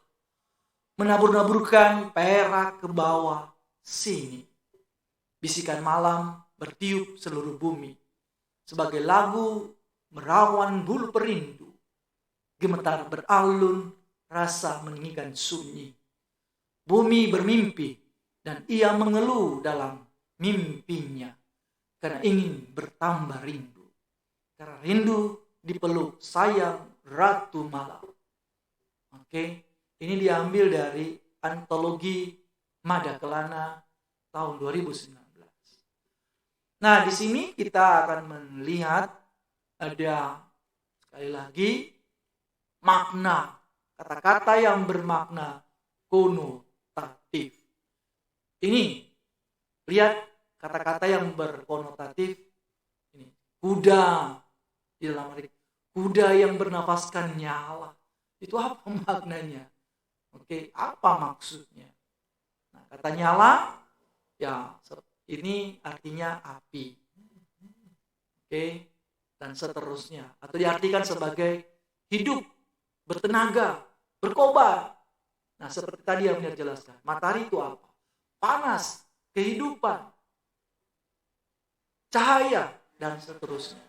menabur-naburkan perak ke bawah sini. Bisikan malam bertiup seluruh bumi, sebagai lagu merawan bulu perindu. Gemetar beralun, rasa meninggikan sunyi. Bumi bermimpi, dan ia mengeluh dalam mimpinya, karena ingin bertambah rindu. Karena rindu dipeluk sayang Ratu Malam. Oke. Ini diambil dari antologi Mada Kelana tahun 2019. Nah, di sini kita akan melihat ada sekali lagi makna, kata-kata yang bermakna konotatif. Ini lihat kata-kata yang berkonotatif ini. Kuda di dalam arti kuda yang bernapaskan nyala. Itu apa maknanya? Oke, apa maksudnya? Nah, kata nyala, ya ini artinya api. Oke, dan seterusnya. Atau diartikan sebagai hidup, bertenaga, berkobar. Nah, seperti tadi yang Mir jelaskan. Matahari itu apa? Panas, kehidupan, cahaya, dan seterusnya.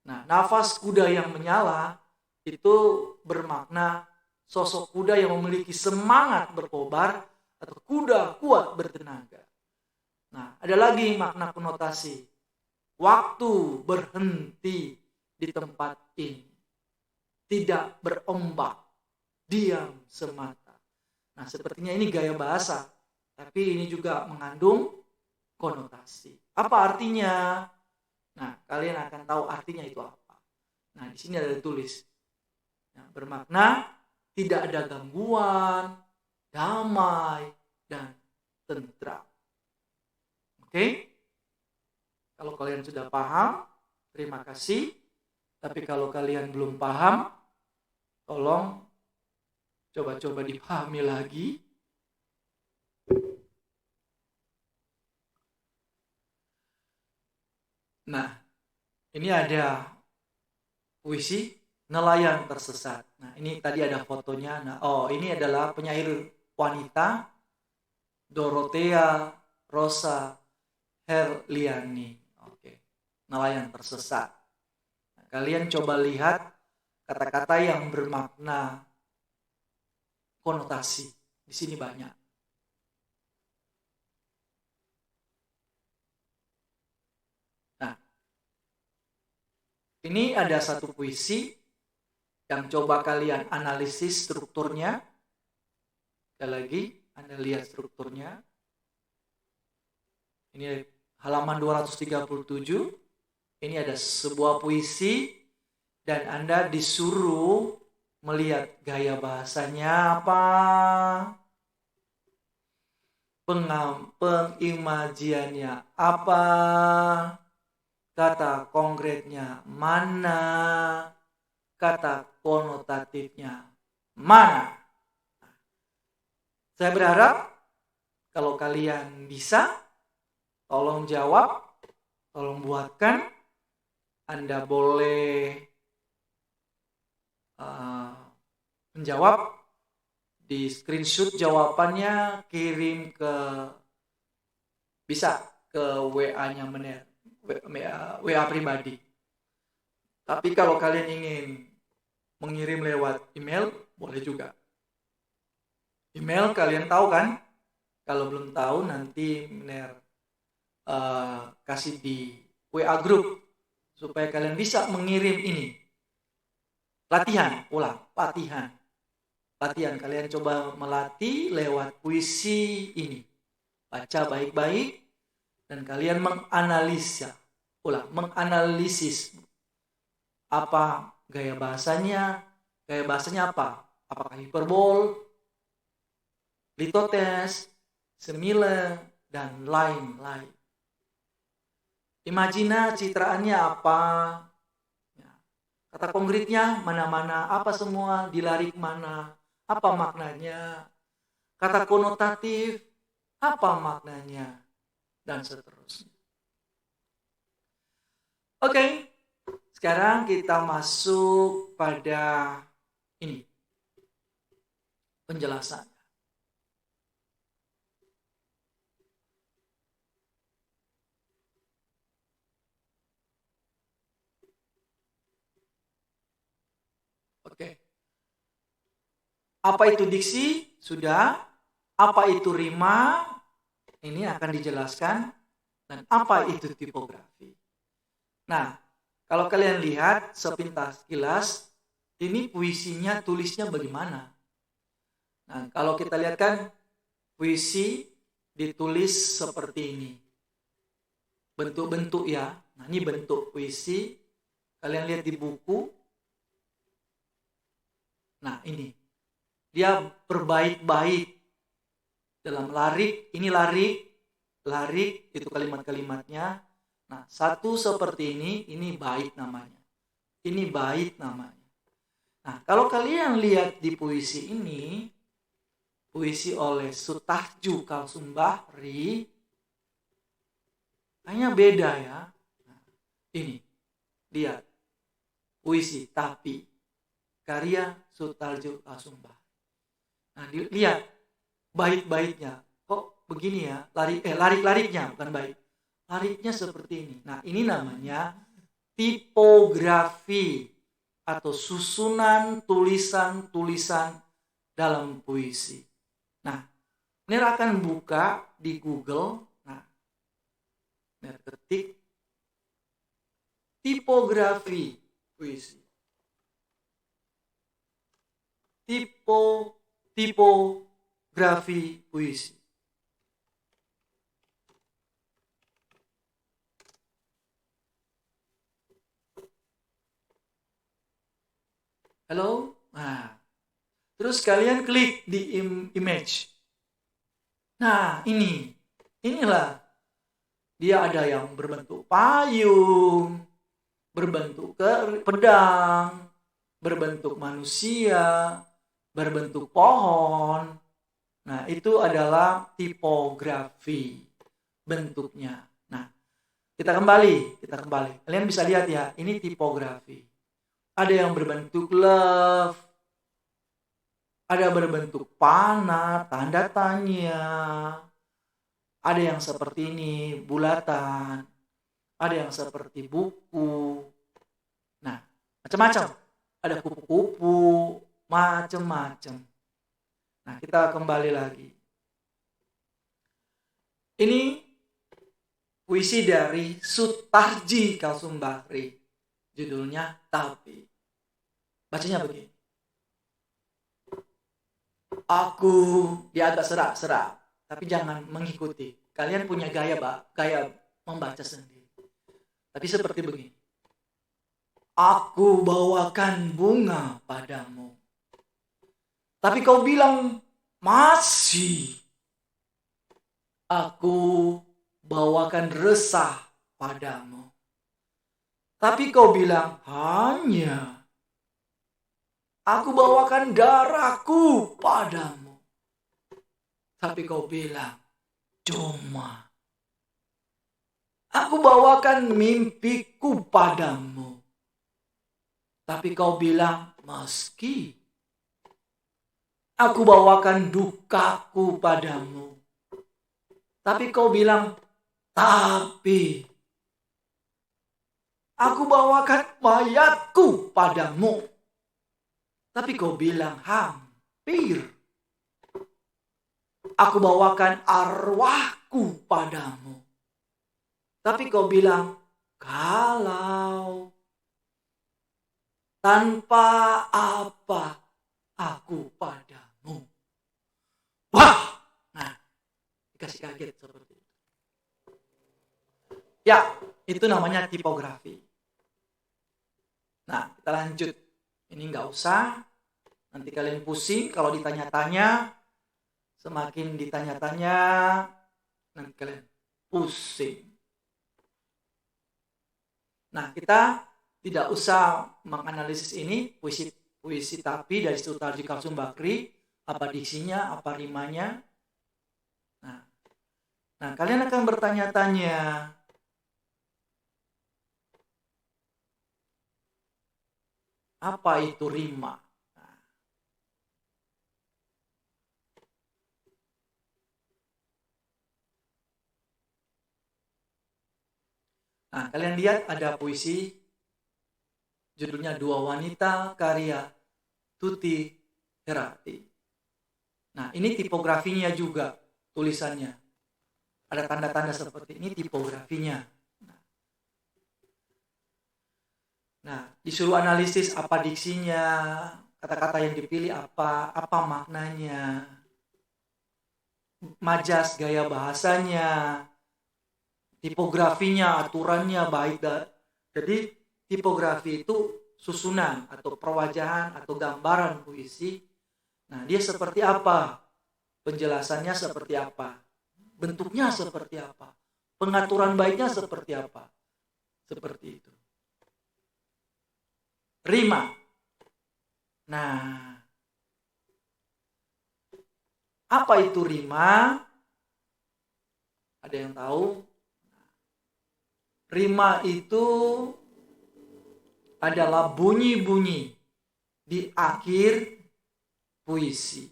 Nah, nafas kuda yang menyala itu bermakna sosok kuda yang memiliki semangat berkobar atau kuda kuat bertenaga. Nah, ada lagi makna konotasi. Waktu berhenti di tempat ini. Tidak berombak, diam semata. Nah, sepertinya ini gaya bahasa, tapi ini juga mengandung konotasi. Apa artinya? Nah, kalian akan tahu artinya itu apa. Nah, di sini ada tulis. Nah, bermakna tidak ada gangguan, damai, dan tentram. Oke? Kalau kalian sudah paham, terima kasih. Tapi kalau kalian belum paham, tolong coba-coba dipahami lagi. Nah, ini ada puisi Nelayan Tersesat. Nah, ini tadi ada fotonya. Nah, ini adalah penyair wanita Dorothea Rosa Herliani. Oke. Nelayan Tersesat. Nah, kalian coba lihat kata-kata yang bermakna konotasi. Di sini banyak. Ini ada satu puisi yang coba kalian analisis strukturnya. Sekali lagi, Anda lihat strukturnya. Ini halaman 237. Ini ada sebuah puisi dan Anda disuruh melihat gaya bahasanya apa, pengimajiannya apa, kata konkretnya mana, kata konotatifnya mana. Saya berharap kalau kalian bisa, tolong jawab, tolong buatkan. Anda boleh menjawab di screenshot jawabannya, kirim ke bisa ke WA-nya Mener, WA pribadi. Tapi kalau kalian ingin mengirim lewat email, boleh juga. Email kalian tahu kan? Kalau belum tahu nanti Mener kasih di WA group supaya kalian bisa mengirim ini. Latihan, latihan. Kalian coba melatih lewat puisi ini. Baca baik-baik dan kalian menganalisis apa gaya bahasanya apa? Apakah hiperbol, litotes, semile, dan lain-lain. Imajina citraannya apa? Kata konkretnya mana-mana, apa semua, dilarik mana, apa maknanya. Kata konotatif, apa maknanya, dan seterusnya. Oke, sekarang kita masuk pada ini, penjelasan. Oke. Apa itu diksi? Sudah. Apa itu rima? Ini akan dijelaskan. Dan apa itu tipografi? Nah, kalau kalian lihat sepintas kilas, ini puisinya, tulisnya bagaimana? Nah, kalau kita lihat kan, puisi ditulis seperti ini. Bentuk-bentuk ya. Nah, ini bentuk puisi. Kalian lihat di buku. Nah, ini. Dia berbaik-baik. Dalam larik, ini larik itu kalimat-kalimatnya. Nah, satu seperti ini bait namanya. Ini bait namanya. Nah, kalau kalian lihat di puisi ini, puisi oleh Sutarju Kalsumbahri, kayaknya beda ya. Nah, ini, lihat. Puisi, tapi karya Sutarju Kalsumbahri. Nah, lihat bait-baitnya. Kok begini ya? Larik-lariknya bukan bait. Lariknya seperti ini. Nah, ini namanya tipografi atau susunan tulisan-tulisan dalam puisi. Nah, Ner akan buka di Google. Nah, Ner ketik tipografi puisi. Tipografi puisi. Halo? Nah, terus kalian klik di image. Nah, inilah. Dia ada yang berbentuk payung, berbentuk pedang, berbentuk manusia, berbentuk pohon. Nah, itu adalah tipografi bentuknya. Nah, kita kembali. Kalian bisa lihat ya, ini tipografi. Ada yang berbentuk love, ada berbentuk panah, tanda tanya, ada yang seperti ini, bulatan, ada yang seperti buku. Nah, macam-macam. Ada kupu-kupu, macam-macam. Nah, kita kembali lagi. Ini puisi dari Sutarji Kalsumbahri. Judulnya Tapi. Bacanya begini. Aku dia agak serak-serak, tapi jangan mengikuti. Kalian punya gaya membaca sendiri. Tapi seperti begini. Aku bawakan bunga padamu. Tapi kau bilang masih. Aku bawakan resah padamu. Tapi kau bilang hanya. Aku bawakan darahku padamu. Tapi kau bilang cuma. Aku bawakan mimpiku padamu. Tapi kau bilang meski. Aku bawakan dukaku padamu. Tapi kau bilang tapi. Aku bawakan mayatku padamu. Tapi kau bilang hampir. Aku bawakan arwahku padamu. Tapi kau bilang kalau. Tanpa apa aku padamu. Wah! Nah, dikasih kaget seperti itu. Ya, itu namanya tipografi. Nah, kita lanjut. Ini nggak usah. Nanti kalian pusing kalau ditanya-tanya. Semakin ditanya-tanya, nanti kalian pusing. Nah, kita tidak usah menganalisis ini, puisi tapi dari Sutarji Kalsum Bakri, apa diksinya, apa rimanya. Nah, kalian akan bertanya-tanya, apa itu rima? Nah, kalian lihat ada puisi judulnya Dua Wanita karya Tuti Herati. Nah, ini tipografinya juga tulisannya. Ada tanda-tanda seperti ini tipografinya. Nah, disuruh analisis apa diksinya, kata-kata yang dipilih apa maknanya, majas gaya bahasanya, tipografinya, aturannya baik. Jadi tipografi itu susunan atau perwajahan atau gambaran puisi. Nah, dia seperti apa? Penjelasannya seperti apa? Bentuknya seperti apa? Pengaturan baiknya seperti apa? Seperti itu. Rima. Nah, apa itu rima? Ada yang tahu? Rima itu adalah bunyi-bunyi di akhir puisi.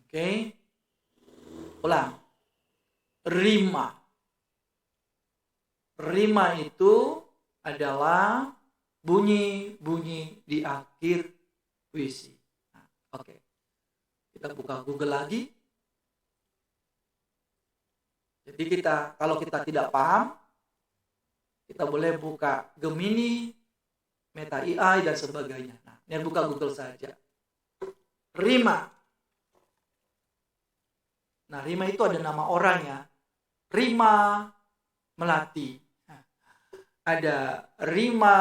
Oke? Ulang. Rima. Rima itu adalah bunyi-bunyi di akhir puisi. Nah, oke. Kita buka Google lagi. Jadi kalau kita tidak paham, kita boleh buka Gemini, Meta AI, dan sebagainya. Nah, ini buka Google saja. Rima. Nah, Rima itu ada nama orangnya. Rima Melati. Nah, ada Rima,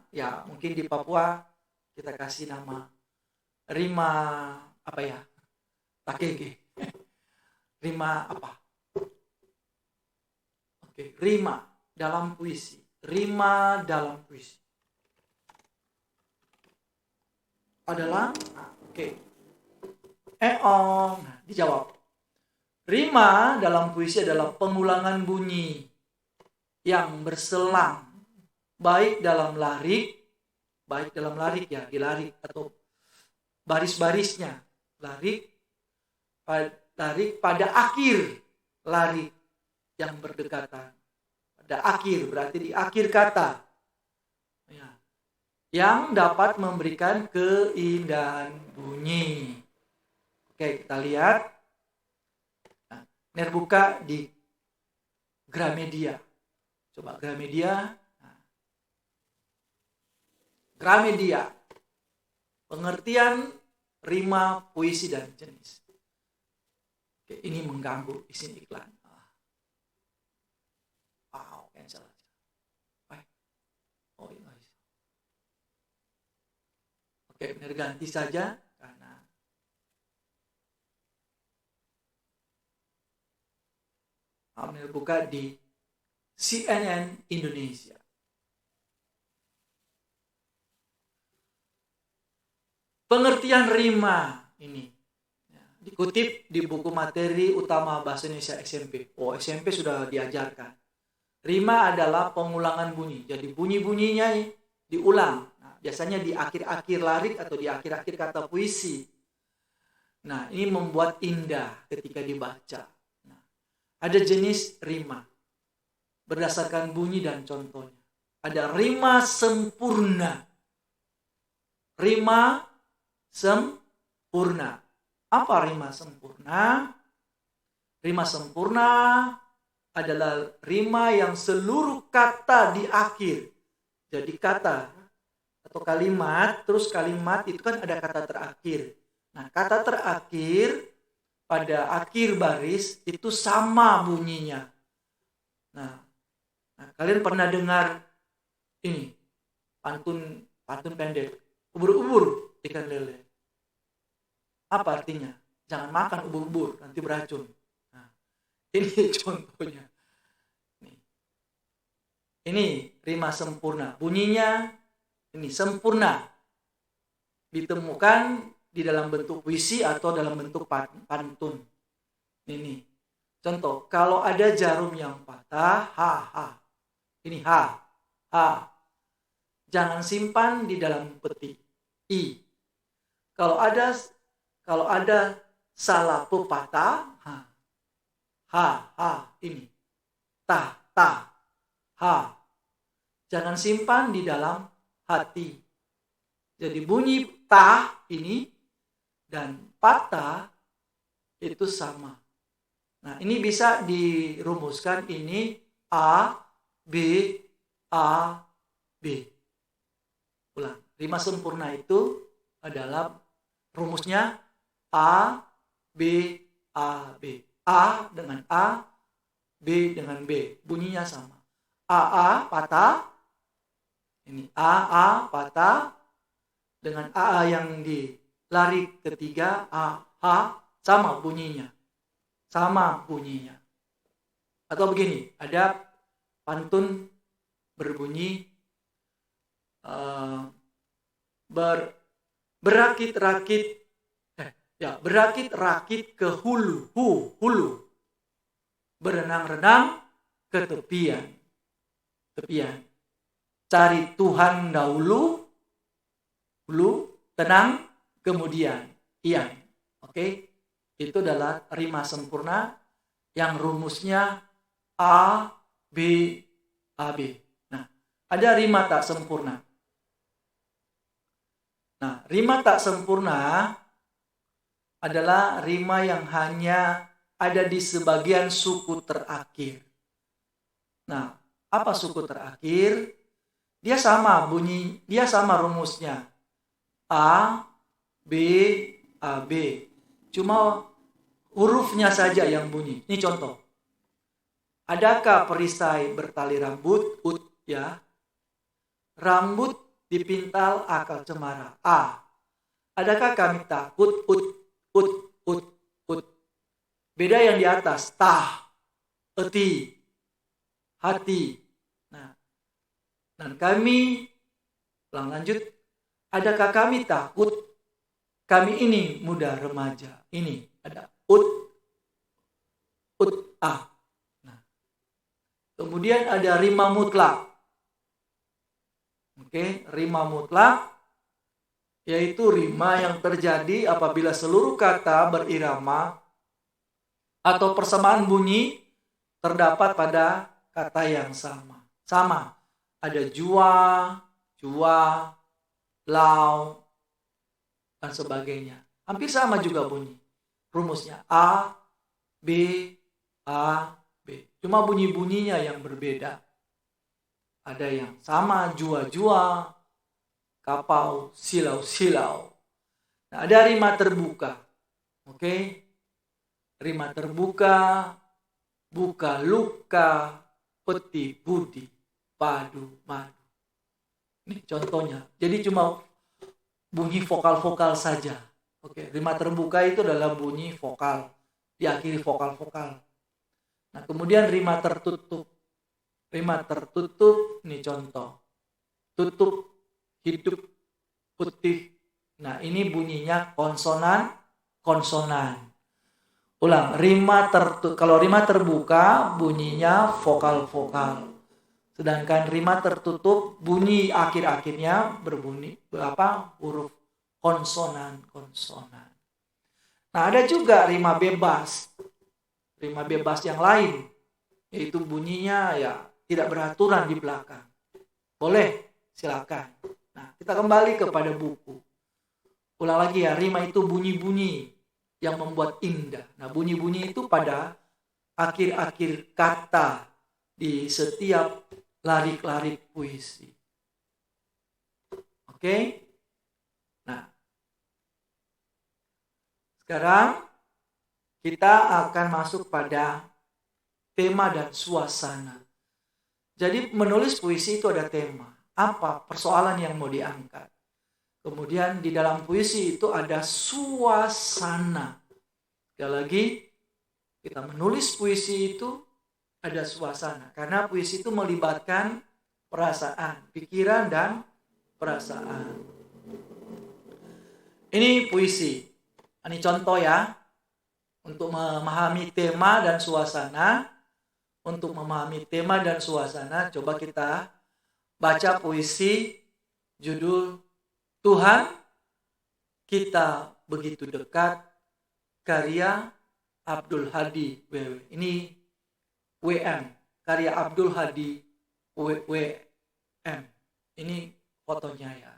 ya mungkin di Papua kita kasih nama Rima apa ya? Takege. Rima apa? Oke, rima dalam puisi. Rima dalam puisi adalah oke. Nah, dijawab. Rima dalam puisi adalah pengulangan bunyi yang berselang baik dalam larik ya, di larik atau baris-barisnya larik pada akhir larik yang berdekatan. Pada akhir berarti di akhir kata ya, yang dapat memberikan keindahan bunyi. Oke, kita lihat. Nerbuka di Gramedia. Coba Gramedia. Nah, Gramedia. Pengertian rima, puisi, dan jenis. Oke, ini mengganggu isi iklan. Wow, cancel. Oh, ini. Oke, benar, ganti saja karena benar buka di CNN Indonesia. Pengertian rima ini dikutip di buku materi utama bahasa Indonesia SMP. Oh, SMP sudah diajarkan. Rima adalah pengulangan bunyi. Jadi bunyi-bunyinya diulang. Nah, biasanya di akhir-akhir larik atau di akhir-akhir kata puisi. Nah, ini membuat indah ketika dibaca. Nah, ada jenis rima berdasarkan bunyi dan contohnya. Ada rima sempurna. Rima sempurna. Apa rima sempurna? Rima sempurna adalah rima yang seluruh kata di akhir. Jadi kata atau kalimat, terus kalimat itu kan ada kata terakhir. Nah, kata terakhir pada akhir baris itu sama bunyinya. Nah, kalian pernah dengar ini pantun pendek, ubur-ubur ikan lele. Apa artinya? Jangan makan ubur-ubur, nanti beracun. Nah, ini contohnya. Ini rima sempurna. Bunyinya ini sempurna. Ditemukan di dalam bentuk puisi atau dalam bentuk pantun. Ini contoh. Kalau ada jarum yang patah, ha. Ini ha. Jangan simpan di dalam peti. I. Kalau ada salah pepatah, ha. Ini ta. Ha. Jangan simpan di dalam hati. Jadi bunyi ta ini dan patah itu sama. Nah, ini bisa dirumuskan ini A, B. Ulang. Rima sempurna itu adalah rumusnya A, B. A dengan A, B dengan B. Bunyinya sama. A patah. Ini A patah dengan A yang di larik ketiga A sama bunyinya. Atau begini, ada pantun berbunyi berakit-rakit ke hulu. Berenang-renang ke tepian. Cari Tuhan dahulu, tenang, kemudian ian. Oke? Itu adalah rima sempurna yang rumusnya A, B. Nah, ada rima tak sempurna. Nah, rima tak sempurna adalah rima yang hanya ada di sebagian suku terakhir. Nah, apa suku terakhir? Dia sama rumusnya. A, B. Cuma hurufnya saja yang bunyi. Ini contoh. Adakah perisai bertali rambut? Rambut dipintal akal cemara. A. Adakah kami takut? Ut. Beda yang di atas. Tah, eti, hati. Nah, dan kami lanjut. Adakah kami takut? Kami ini muda remaja. Ini ada ut a. Nah, kemudian ada rima mutlak. Oke, rima mutlak yaitu rima yang terjadi apabila seluruh kata berirama atau persamaan bunyi terdapat pada kata yang sama. Ada jua, lau, dan sebagainya. Hampir sama juga bunyi. Rumusnya A, B. Cuma bunyi-bunyinya yang berbeda. Ada yang sama, jua, kapau, silau-silau. Nah, ada rima terbuka. Oke. Rima terbuka, buka luka, peti budi, padu madu. Ini contohnya. Jadi cuma bunyi vokal-vokal saja. Oke, rima terbuka itu adalah bunyi vokal, diakhiri vokal-vokal. Nah, kemudian rima tertutup. Rima tertutup, ini contoh. Tutup, hidup, putih. Nah, ini bunyinya konsonan, konsonan. Ulang, rima tertutup. Kalau rima terbuka, bunyinya vokal-vokal. Sedangkan rima tertutup, bunyi akhir-akhirnya berbunyi huruf konsonan-konsonan. Nah, ada juga rima bebas. Rima bebas yang lain, yaitu bunyinya ya tidak beraturan di belakang. Boleh, silakan. Nah, kita kembali kepada buku. Ulang lagi ya, rima itu bunyi-bunyi yang membuat indah. Nah, bunyi-bunyi itu pada akhir-akhir kata di setiap larik-larik puisi. Oke? Nah, sekarang kita akan masuk pada tema dan suasana. Jadi menulis puisi itu ada tema. Apa persoalan yang mau diangkat? Kemudian di dalam puisi itu ada suasana. Sekali lagi, kita menulis puisi itu ada suasana. Karena puisi itu melibatkan perasaan, pikiran, dan perasaan. Ini puisi. Ini contoh ya. Untuk memahami tema dan suasana. Untuk memahami tema dan suasana, coba kita baca puisi judul Tuhan Kita Begitu Dekat, karya Abdul Hadi WW. Ini WM, karya Abdul Hadi WM. Ini fotonya ya.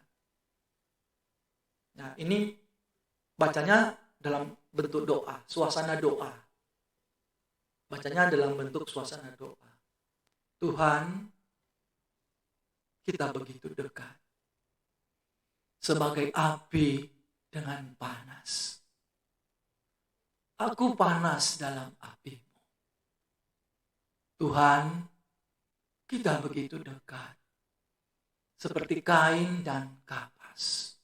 Nah, ini bacanya dalam bentuk doa, suasana doa. Bacanya dalam bentuk suasana doa. Tuhan, kita begitu dekat. Sebagai api dengan panas. Aku panas dalam apimu. Tuhan, kita begitu dekat. Seperti kain dan kapas.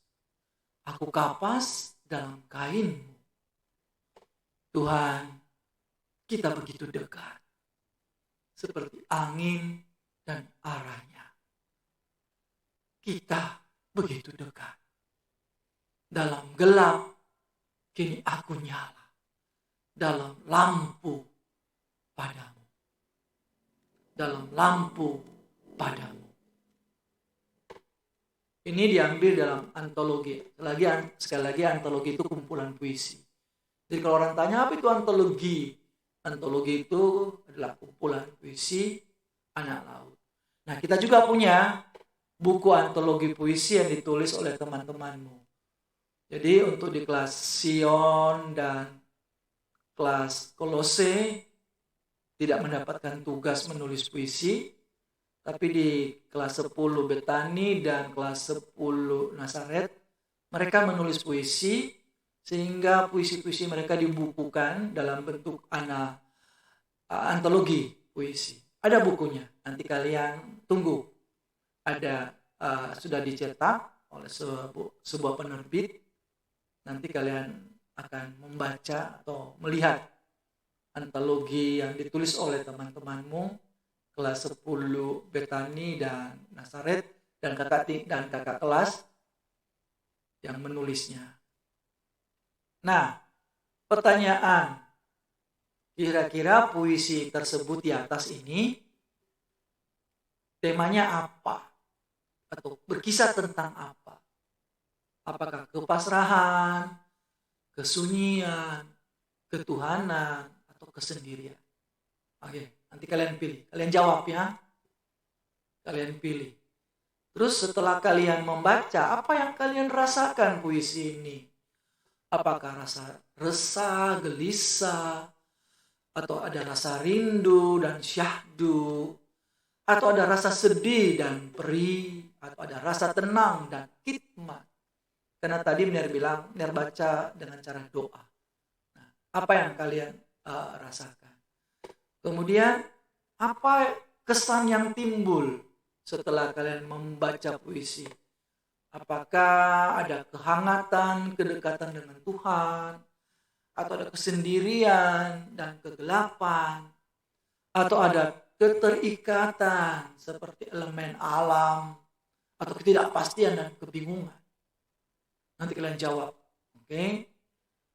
Aku kapas dalam kainmu. Tuhan, kita begitu dekat. Seperti angin dan arahnya. Kita begitu dekat. Dalam gelap, kini aku nyala. Dalam lampu padamu. Dalam lampu padamu. Ini diambil dalam antologi. Sekali lagi antologi itu kumpulan puisi. Jadi kalau orang tanya apa itu antologi? Antologi itu adalah kumpulan puisi anak laut. Nah, kita juga punya buku antologi puisi yang ditulis oleh teman-temanmu. Jadi untuk di kelas Sion dan kelas Kolose tidak mendapatkan tugas menulis puisi, tapi di kelas 10 Betani dan kelas 10 Nasaret mereka menulis puisi, sehingga puisi-puisi mereka dibukukan dalam bentuk antologi puisi. Ada bukunya, nanti kalian tunggu. Ada sudah dicetak oleh sebuah penerbit. Nanti kalian akan membaca atau melihat antologi yang ditulis oleh teman-temanmu kelas 10 Betani dan Nasaret dan kakak kelas yang menulisnya. Nah, pertanyaan, kira-kira puisi tersebut di atas ini temanya apa? Atau berkisah tentang apa? Apakah kepasrahan, kesunyian, ketuhanan, atau kesendirian? Oke, nanti kalian pilih. Kalian jawab ya. Kalian pilih. Terus setelah kalian membaca, apa yang kalian rasakan puisi ini? Apakah rasa resah, gelisah, atau ada rasa rindu dan syahdu, atau ada rasa sedih dan perih, atau ada rasa tenang dan khidmat. Karena tadi Mner bilang, Mner baca dengan cara doa. Nah, apa yang kalian rasakan? Kemudian, apa kesan yang timbul setelah kalian membaca puisi? Apakah ada kehangatan, kedekatan dengan Tuhan, atau ada kesendirian dan kegelapan, atau ada keterikatan seperti elemen alam, atau ketidakpastian dan kebingungan? Nanti kalian jawab, oke?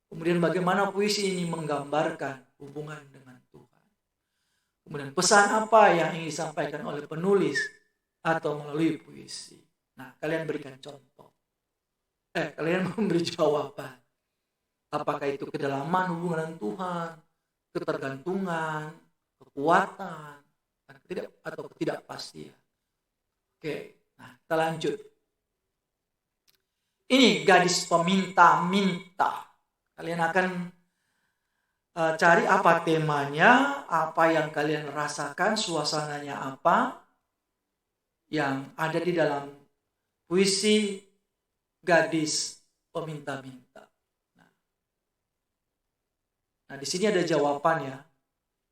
Kemudian bagaimana puisi ini menggambarkan hubungan dengan Tuhan? Kemudian pesan apa yang ingin disampaikan oleh penulis atau melalui puisi? Nah, kalian berikan contoh. Kalian memberi jawaban. Apakah itu kedalaman hubungan dengan Tuhan, ketergantungan, kekuatan, atau ketidakpastian? Oke, nah kita lanjut. Ini gadis peminta-minta. Kalian akan cari apa temanya, apa yang kalian rasakan, suasananya apa yang ada di dalam puisi gadis peminta-minta. Nah, di sini ada jawabannya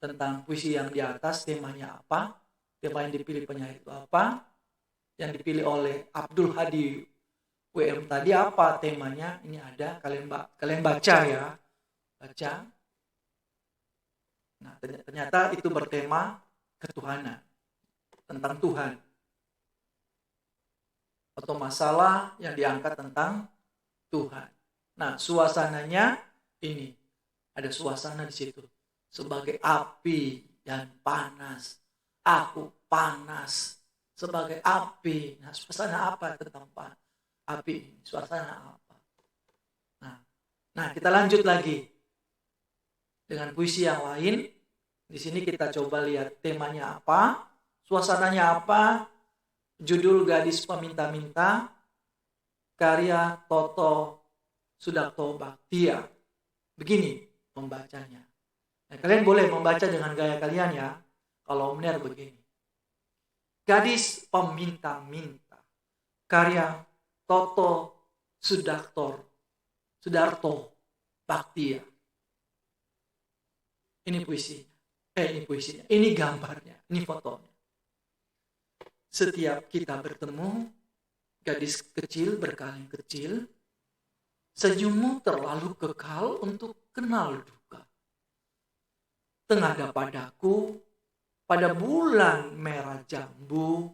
tentang puisi yang di atas, temanya apa, tema yang dipilih penyair itu apa, yang dipilih oleh Abdul Hadi WM tadi apa temanya, ini ada, kalian baca ya, baca. Nah, ternyata itu bertema ketuhanan, tentang Tuhan. Atau masalah yang diangkat tentang Tuhan. Nah, suasananya ini. Ada suasana di situ. Sebagai api dan panas. Aku panas. Sebagai api. Nah, suasana apa tentang api? Suasana apa? Nah, kita lanjut lagi. Dengan puisi yang lain. Di sini kita coba lihat temanya apa. Suasananya apa. Judul Gadis Peminta-Minta, karya Toto Sudakto Bhaktia. Begini membacanya. Nah, kalian boleh membaca dengan gaya kalian ya. Kalau benar begini. Gadis Peminta-Minta, karya Toto Sudarto Bhaktia. Ini puisinya. Ini gambarnya. Ini fotonya. Setiap kita bertemu, gadis kecil berkaleng kecil, senyummu terlalu kekal untuk kenal duka. Tengah padaku, pada bulan merah jambu,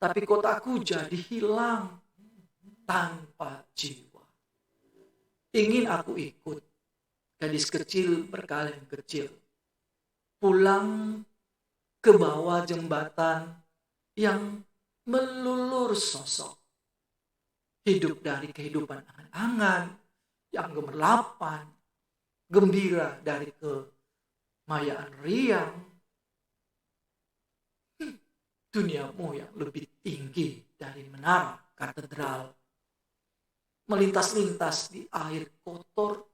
tapi kotaku jadi hilang tanpa jiwa. Ingin aku ikut, gadis kecil berkaleng kecil, pulang ke bawah jembatan yang melulur sosok. Hidup dari kehidupan angan-angan yang gemerlapan, gembira dari kemayaan riang. Duniamu yang lebih tinggi dari menara katedral. Melintas-lintas di air kotor,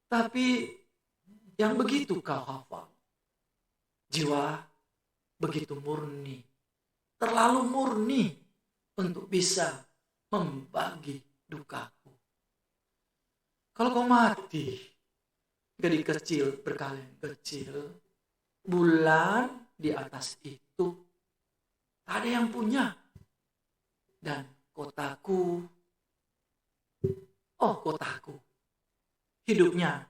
tapi yang begitu kau hafal. Jiwa begitu murni. Terlalu murni untuk bisa membagi dukaku. Kalau kau mati, gadis kecil berkaleng kecil, bulan di atas itu tak ada yang punya. Dan kotaku, hidupnya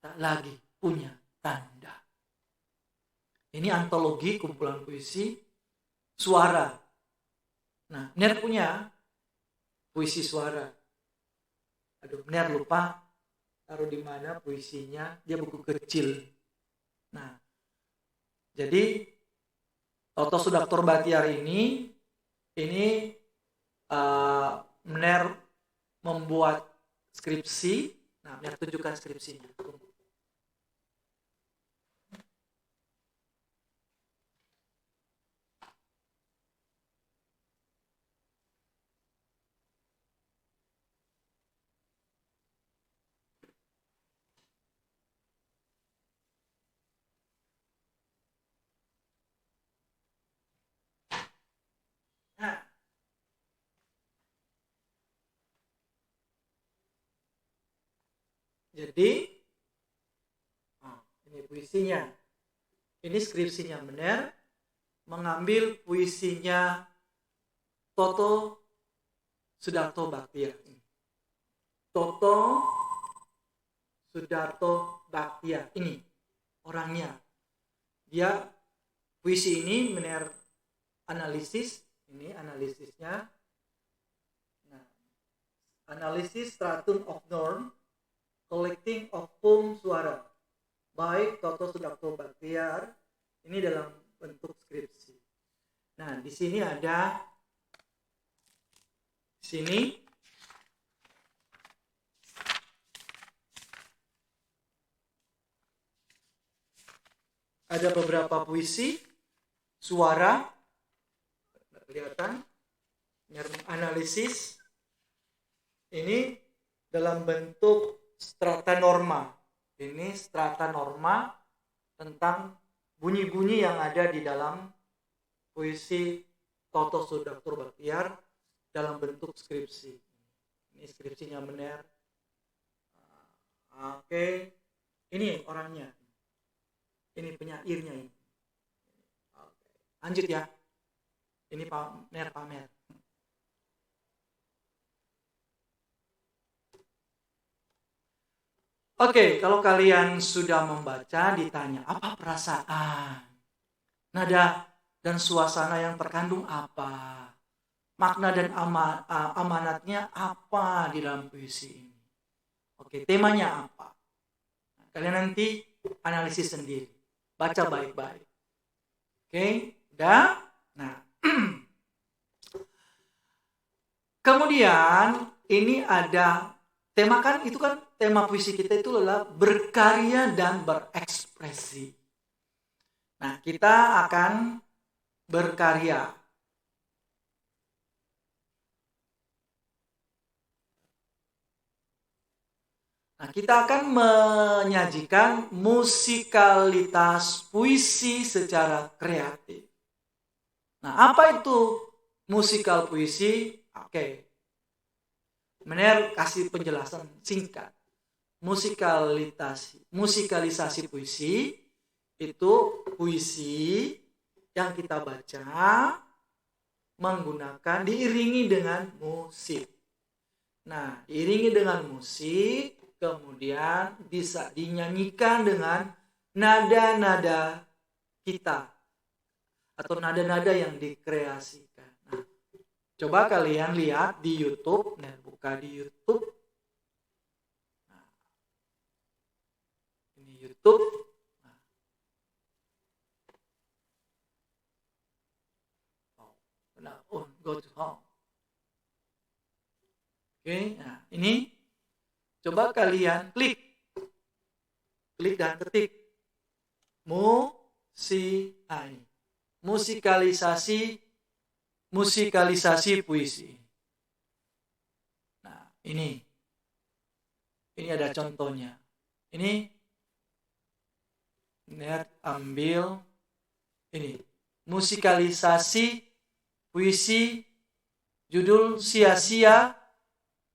tak lagi punya tanda. Ini antologi kumpulan puisi suara. Nah, Mner punya puisi suara. Aduh, Mner lupa taruh di mana puisinya. Dia buku kecil. Nah, jadi Toto Sudakto Bhaktia ini Mner membuat skripsi. Nah, Mner tunjukkan skripsinya. Nah, Jadi ini puisinya. Ini skripsinya Mener mengambil puisinya Toto Sudarto Bachtiar. Toto Sudarto Bachtiar ini orangnya. Dia puisi ini Mener analisis, ini analisisnya. Nah, analisis stratum of norm, collecting of poem suara by Toto Sudarto Bachtiar. Ini dalam bentuk skripsi. Nah, di sini ada ada beberapa puisi suara, kelihatan, analisis ini dalam bentuk strata norma. Ini strata norma tentang bunyi-bunyi yang ada di dalam puisi Toto Sudarto Bachtiar dalam bentuk skripsi. Ini skripsinya Mener. Oke. Ini orangnya. Ini penyairnya ini. Oke. Lanjut ya. Ini pamer. Oke, kalau kalian sudah membaca, ditanya apa perasaan, nada dan suasana yang terkandung apa, makna dan amanatnya apa di dalam puisi ini. Oke, temanya apa? Kalian nanti analisis sendiri, baca baik-baik. Oke, udah. Nah, kemudian ini ada tema, kan itu kan tema puisi kita itu adalah berkarya dan berekspresi. Nah, kita akan berkarya. Nah, kita akan menyajikan musikalitas puisi secara kreatif. Nah, apa itu musikal puisi? Oke. Mener kasih penjelasan singkat. Musikalisasi puisi itu puisi yang kita baca menggunakan, diiringi dengan musik. Nah, diiringi dengan musik, kemudian bisa dinyanyikan dengan nada-nada kita atau nada-nada yang dikreasikan. Nah, coba kalian lihat di YouTube, nah, buka di YouTube. Nah, ini YouTube. Nah, go to home. Oke, nah ini coba kalian klik dan ketik musikalisasi puisi. Nah, ini ada contohnya. Ini lihat, ambil ini musikalisasi puisi judul Sia-sia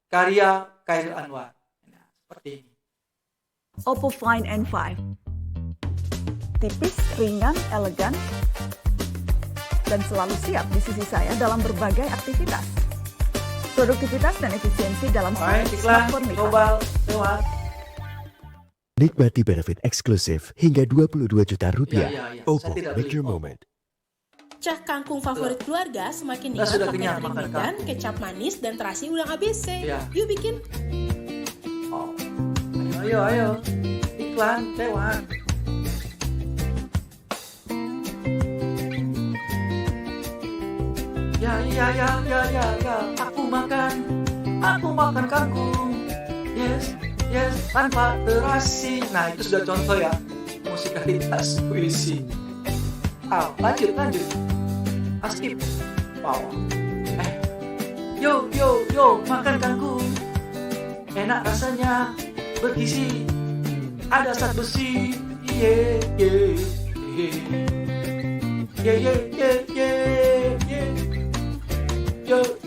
karya Chairil Anwar. Nah, seperti ini. Oppo Find N5. Tipis, ringan, elegan, dan selalu siap di sisi saya dalam berbagai aktivitas. Produktivitas dan efisiensi dalam smartphone global lewat. Nikmati benefit eksklusif hingga 22 juta rupiah. Oppo, make your moment. Cah kangkung favorit keluarga semakin nikmat pakai kering dan kecap manis dan terasi udang ABC. Yuk bikin. Ayo. Iklan lewat. Ya. Aku makan kangkung. Yes, tanpa terasi. Nah, itu sudah contoh ya musikalitas puisi. Lanjut. Skip. Wow. Yo, makan kangkung. Enak rasanya, bergizi, ada zat besi.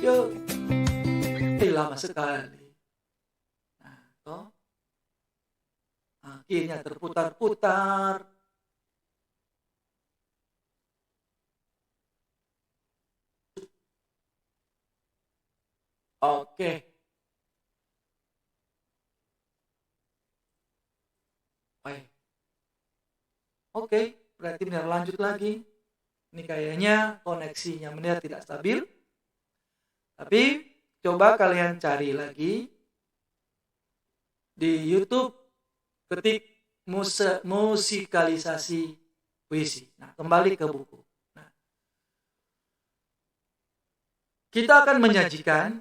Yo. Lama sekali. Nah, toh. Akhirnya terputar-putar. Oke. Oke, berarti benar lanjut lagi. Ini kayaknya koneksinya benar tidak stabil. Tapi coba kalian cari lagi di YouTube, ketik musikalisasi puisi. Nah, kembali ke buku. Nah, kita akan menyajikan,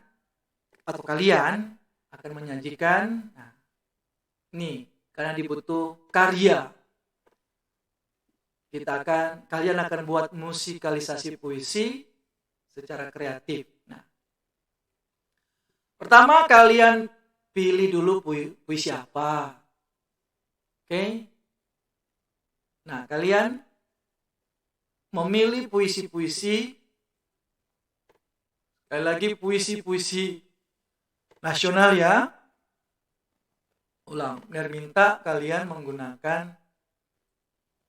atau kalian akan menyajikan, nah, nih, karena dibutuh karya. Kalian akan buat musikalisasi puisi secara kreatif. Nah, pertama kalian pilih dulu puisi apa. Oke. Nah, kalian memilih puisi-puisi, sekali lagi puisi-puisi nasional ya. Ulang, biar minta kalian menggunakan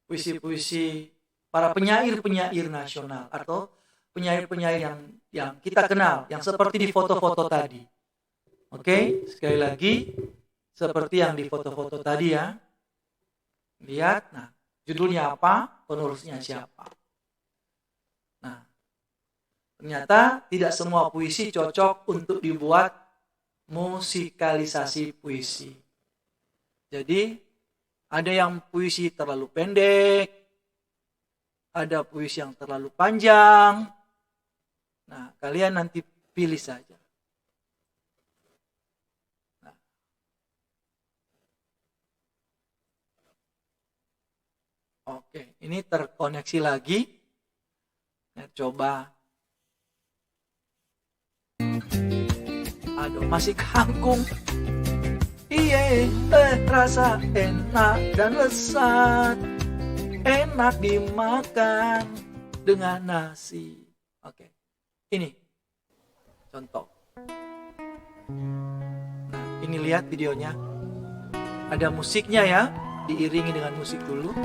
puisi-puisi para penyair-penyair nasional atau penyair-penyair yang kita kenal, yang seperti di foto-foto tadi. Oke, sekali lagi seperti yang di foto-foto tadi ya. Lihat, nah, judulnya apa, penulisnya siapa. Nah, ternyata tidak semua puisi cocok untuk dibuat musikalisasi puisi. Jadi ada yang puisi terlalu pendek, ada puisi yang terlalu panjang. Nah, kalian nanti pilih saja. Nah. Oke, ini terkoneksi lagi. Nah, coba. Aduh, masih kangkung. Iya, rasa enak dan lezat, enak dimakan dengan nasi. Oke, ini contoh. Nah, ini lihat videonya. Ada musiknya ya, diiringi dengan musik dulu.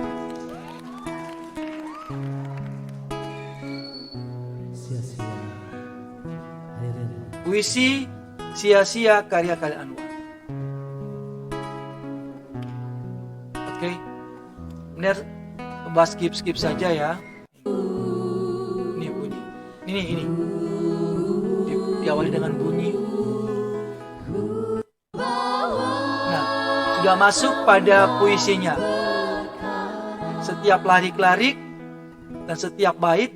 Puisi sia-sia karya-karya Anwar. Oke, benar, coba skip saja ya. Ini bunyi, ini diawali dengan bunyi. Nah, sudah masuk pada puisinya. Setiap larik-larik dan setiap bait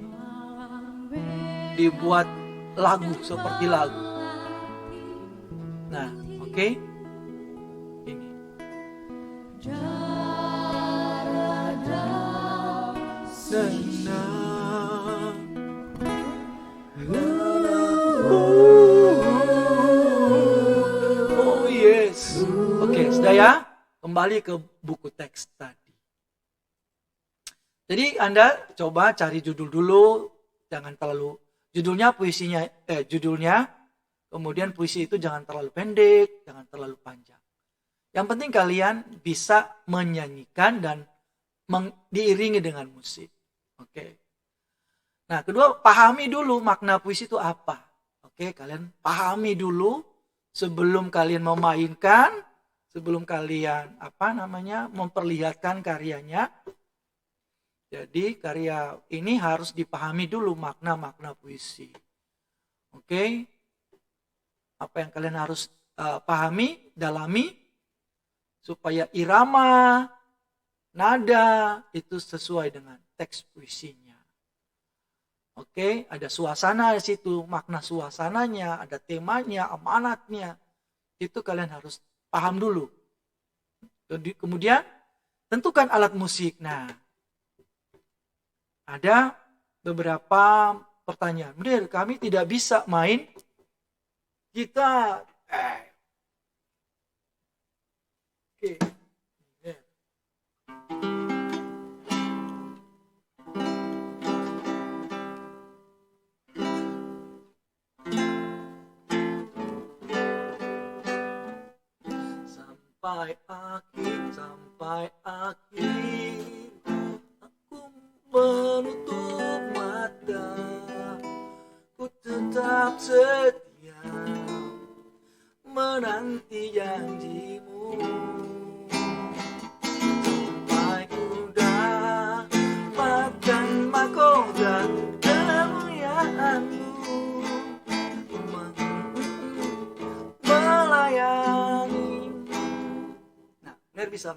dibuat lagu seperti lagu. Nah, oke. Ini. Oh yes. Oke, sudah ya. Kembali ke buku teks tadi. Jadi Anda coba cari judul dulu, jangan terlalu judulnya kemudian puisi itu jangan terlalu pendek, jangan terlalu panjang. Yang penting kalian bisa menyanyikan dan diiringi dengan musik. Oke. Nah, kedua, pahami dulu makna puisi itu apa. Oke, kalian pahami dulu sebelum kalian memainkan, sebelum kalian memperlihatkan karyanya. Jadi karya ini harus dipahami dulu makna-makna puisi. Oke. Apa yang kalian harus pahami, dalami supaya irama, nada itu sesuai dengan teks puisinya. Oke, ada suasana di situ, makna suasananya, ada temanya, amanatnya. Itu kalian harus paham dulu. Kemudian tentukan alat musik. Nah, ada beberapa pertanyaan. Benar, kami tidak bisa main gitar. Oke. sampai akhir aku menutup mata, ku tetap setia menanti janjimu, sampai ku dapatkan mahkota kemuliaanmu, melayani. Nah, Ner bisa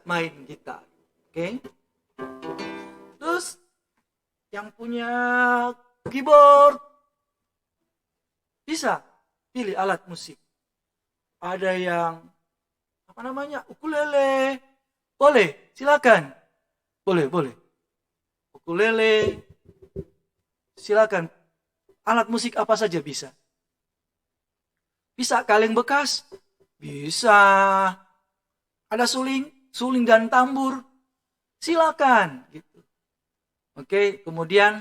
main gitar. Oke? Terus yang punya keyboard bisa pilih alat musik. Ada yang ukulele. Boleh, silakan. Boleh. Ukulele. Silakan. Alat musik apa saja bisa. Bisa kaleng bekas? Bisa. Ada suling dan tambur? Silakan. Gitu. Oke, kemudian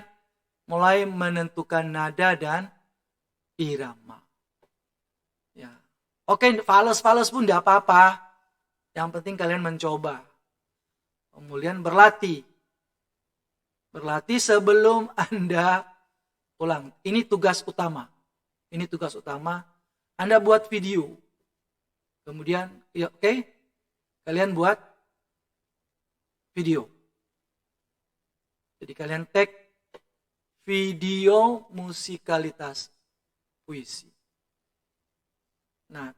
mulai menentukan nada dan irama. Ya. Oke, fales pun tidak apa-apa. Yang penting kalian mencoba. Kemudian berlatih. Berlatih sebelum Anda pulang. Ini tugas utama. Anda buat video. Kemudian, oke, kalian buat video. Jadi kalian tag video musikalitas puisi. Nah,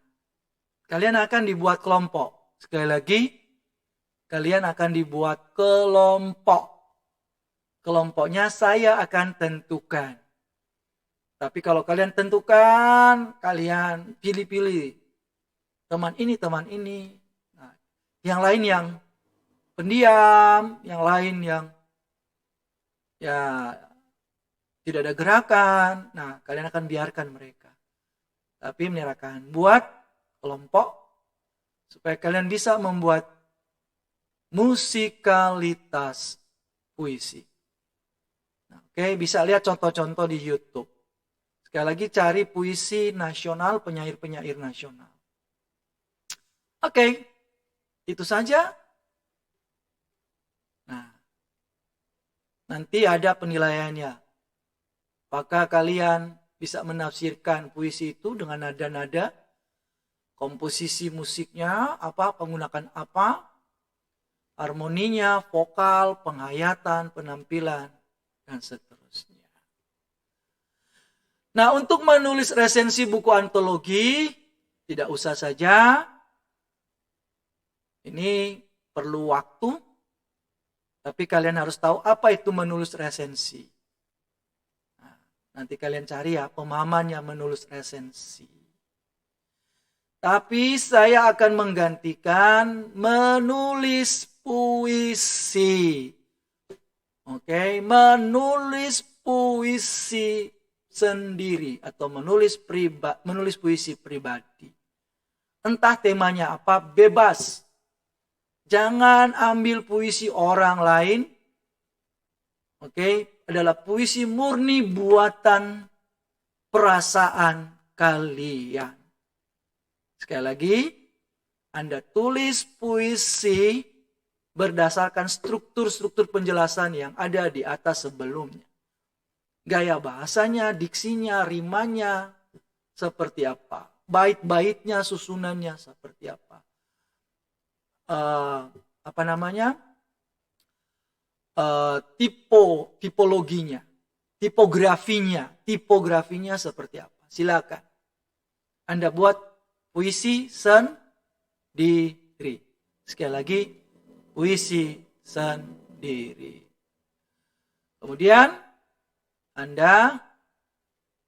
kalian akan dibuat kelompok. Sekali lagi, kalian akan dibuat kelompok. Kelompoknya saya akan tentukan. Tapi kalau kalian tentukan, kalian pilih-pilih. Teman ini. Nah, yang lain yang pendiam, yang lain yang tidak ada gerakan. Nah, kalian akan biarkan mereka. Tapi menyerahkan. Buat kelompok supaya kalian bisa membuat musikalitas puisi. Nah, oke, bisa lihat contoh-contoh di YouTube. Sekali lagi cari puisi nasional, penyair-penyair nasional. Oke, itu saja. Nah, nanti ada penilaiannya. Apakah kalian bisa menafsirkan puisi itu dengan nada-nada, komposisi musiknya, menggunakan apa, harmoninya, vokal, penghayatan, penampilan, dan seterusnya. Nah, untuk menulis resensi buku antologi, tidak usah saja. Ini perlu waktu, tapi kalian harus tahu apa itu menulis resensi. Nah, nanti kalian cari ya pemahamannya menulis resensi. Tapi saya akan menggantikan menulis puisi. Oke, menulis puisi sendiri atau menulis puisi pribadi. Entah temanya apa, bebas. Jangan ambil puisi orang lain. Oke, adalah puisi murni buatan perasaan kalian. Sekali lagi, Anda tulis puisi berdasarkan struktur-struktur penjelasan yang ada di atas sebelumnya. Gaya bahasanya, diksinya, rimanya seperti apa. Bait-baitnya, susunannya seperti apa. Tipografinya seperti apa. Silakan. Anda buat puisi sendiri. Sekali lagi, puisi sendiri. Kemudian Anda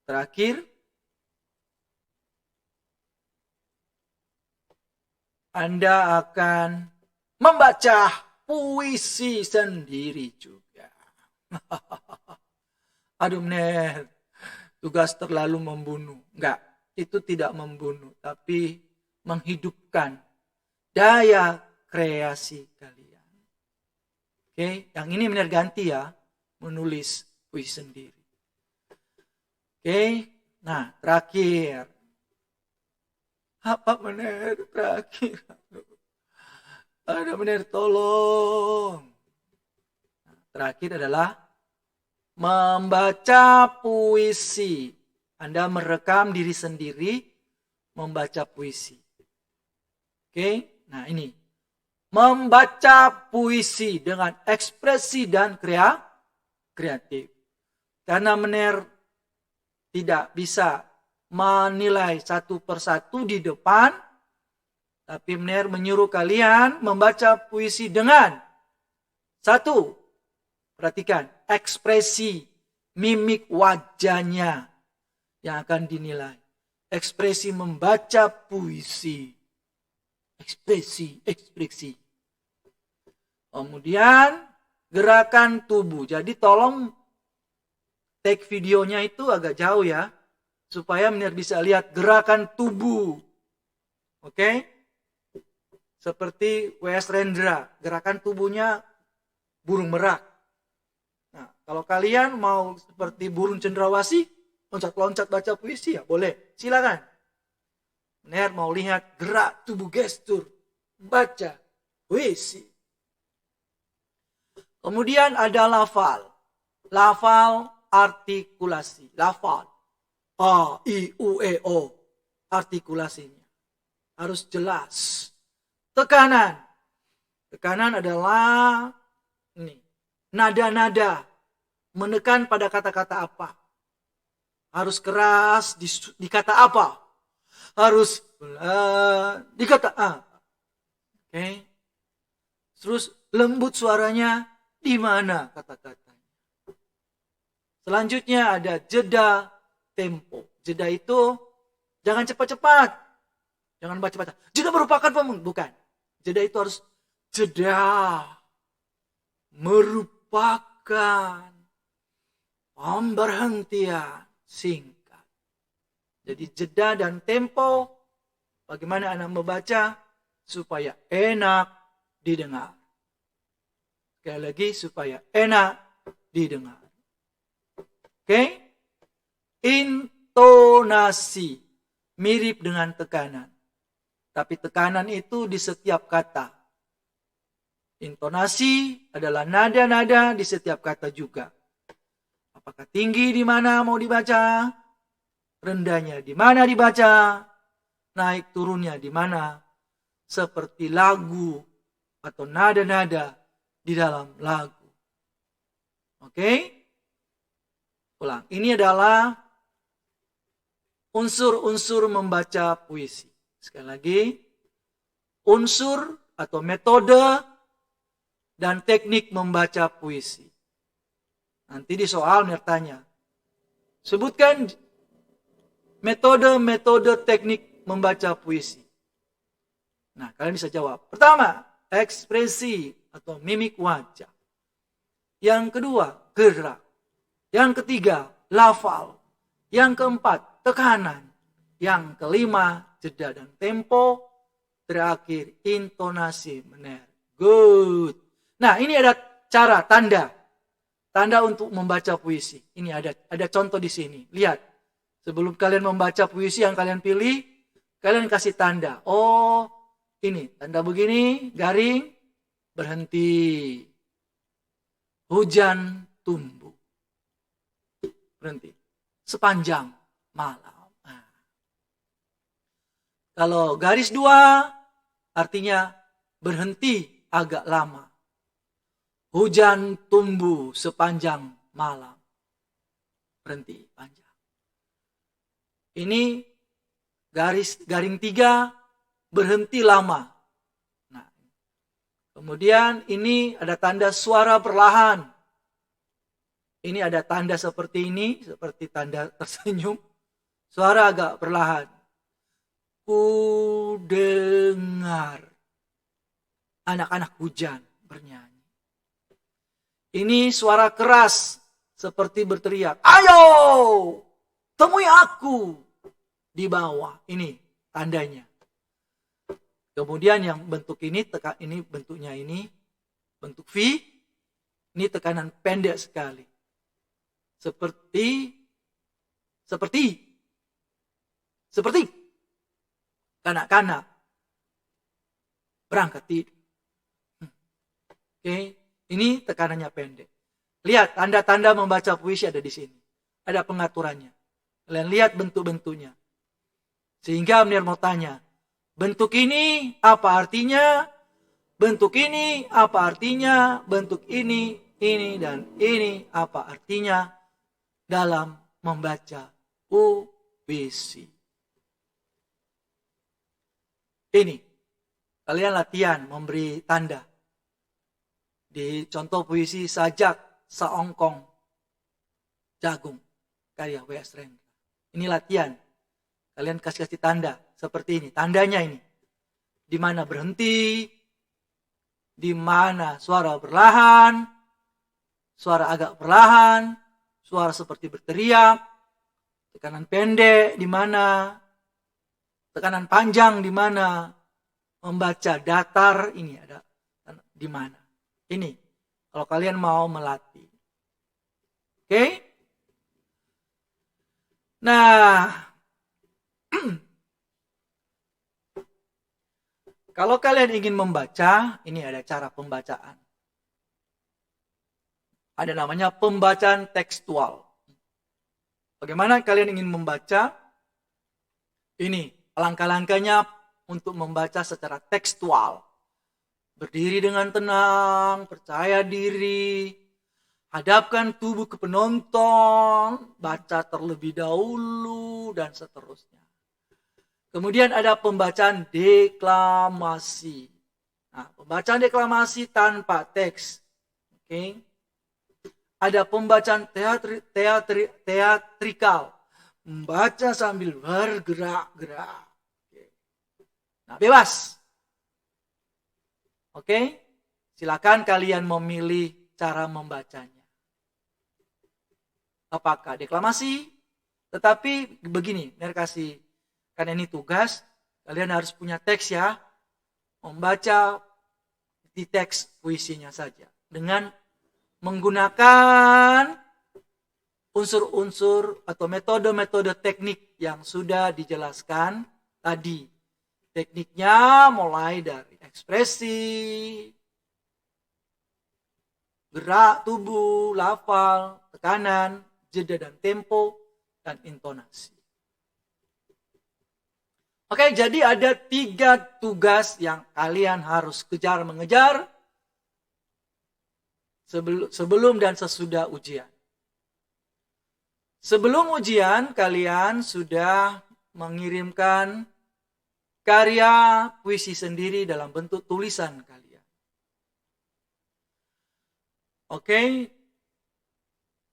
terakhir Anda akan membaca puisi sendiri juga. Aduh, Ner, tugas terlalu membunuh. Enggak, itu tidak membunuh, tapi menghidupkan daya kreasi kalian. Oke, yang ini Ner ganti ya, menulis puisi sendiri. Oke, nah terakhir. Apa benar terakhir? Ada benar, tolong. Terakhir adalah membaca puisi. Anda merekam diri sendiri membaca puisi. Oke, nah ini. Membaca puisi dengan ekspresi dan kreatif. Karena Mener tidak bisa menilai satu persatu di depan, tapi Mener menyuruh kalian membaca puisi dengan satu, perhatikan ekspresi mimik wajahnya yang akan dinilai. Ekspresi membaca puisi. Ekspresi. Kemudian gerakan tubuh. Jadi tolong take videonya itu agak jauh ya. Supaya Mener bisa lihat gerakan tubuh. Oke? Seperti W.S. Rendra. Gerakan tubuhnya burung merak. Nah, kalau kalian mau seperti burung cendrawasih, loncat-loncat baca puisi ya boleh. Silakan. Mener mau lihat gerak tubuh gestur. Baca puisi. Kemudian ada lafal. Lafal artikulasi. Lafal. A, I, U, E, O. Artikulasinya. Harus jelas. Tekanan. Tekanan adalah ini. Nada-nada. Menekan pada kata-kata apa. Harus keras di kata apa. Harus di kata A. Oke. Terus lembut suaranya di mana kata-katanya. Selanjutnya ada jeda tempo. Jeda itu jangan cepat-cepat. Jangan baca-baca. Jeda merupakan bukan. Jeda itu harus jeda. Merupakan pemberhentian singkat. Jadi jeda dan tempo. Bagaimana Anda membaca supaya enak didengar. Sekali lagi supaya enak didengar. Oke? Intonasi mirip dengan tekanan. Tapi tekanan itu di setiap kata. Intonasi adalah nada-nada di setiap kata juga. Apakah tinggi di mana mau dibaca? Rendahnya di mana dibaca? Naik turunnya di mana? Seperti lagu atau nada-nada di dalam lagu. Oke? Ulang. Ini adalah unsur-unsur membaca puisi. Sekali lagi, unsur atau metode dan teknik membaca puisi. Nanti di soal bertanya, sebutkan metode-metode teknik membaca puisi. Nah, kalian bisa jawab. Pertama, ekspresi atau mimik wajah. Yang kedua, gerak. Yang ketiga, lafal. Yang keempat, tekanan. Yang kelima, jeda dan tempo. Terakhir, intonasi. Benar. Good. Nah, ini ada cara, tanda. Tanda untuk membaca puisi. Ini ada contoh di sini. Lihat. Sebelum kalian membaca puisi yang kalian pilih, kalian kasih tanda. Oh, ini. Tanda begini, garing, berhenti. Hujan tumbuh. Berhenti. Sepanjang malam. Nah. Kalau garis 2, artinya berhenti agak lama. Hujan tumbuh sepanjang malam. Berhenti panjang. Ini garing 3, berhenti lama. Nah, kemudian ini ada tanda suara perlahan. Ini ada tanda seperti ini, seperti tanda tersenyum. Suara agak perlahan. Ku dengar anak-anak hujan bernyanyi. Ini suara keras seperti berteriak. Ayo, temui aku di bawah. Ini tandanya. Kemudian yang bentuk ini, bentuknya ini, bentuk V. Ini tekanan pendek sekali. Seperti. kanak-kanak berangkat tidur. Oke, ini tekanannya pendek. Lihat, tanda-tanda membaca puisi ada di sini. Ada pengaturannya. Kalian lihat bentuk-bentuknya. Sehingga Amir mau tanya, bentuk ini apa artinya? Bentuk ini apa artinya? Bentuk ini, dan ini apa artinya dalam membaca puisi? Ini, kalian latihan memberi tanda. Di contoh puisi Sajak Saongkong Jagung karya W.S. Rendra. Ini latihan. Kalian kasih tanda seperti ini. Tandanya ini. Di mana berhenti, di mana suara perlahan, suara agak perlahan, suara seperti berteriak, tekanan pendek di mana, tekanan panjang di mana, membaca datar ini ada di mana. Ini kalau kalian mau melatih. Oke? Nah, kalau kalian ingin membaca, ini ada cara pembacaan. Ada namanya pembacaan tekstual. Bagaimana kalian ingin membaca? Ini langkah-langkahnya untuk membaca secara tekstual. Berdiri dengan tenang, percaya diri, hadapkan tubuh ke penonton, baca terlebih dahulu, dan seterusnya. Kemudian ada pembacaan deklamasi. Nah, pembacaan deklamasi tanpa teks. Oke. Ada pembacaan teatrikal. Membaca sambil bergerak-gerak. Nah, bebas. Oke. Silakan kalian memilih cara membacanya. Apakah deklamasi? Tetapi begini, biar kasih. Karena ini tugas, kalian harus punya teks ya. Membaca di teks puisinya saja. Dengan menggunakan unsur-unsur atau metode-metode teknik yang sudah dijelaskan tadi. Tekniknya mulai dari ekspresi, gerak tubuh, lafal, tekanan, jeda dan tempo, dan intonasi. Oke, jadi ada 3 tugas yang kalian harus mengejar sebelum dan sesudah ujian. Sebelum ujian, kalian sudah mengirimkan karya puisi sendiri dalam bentuk tulisan kalian. Oke,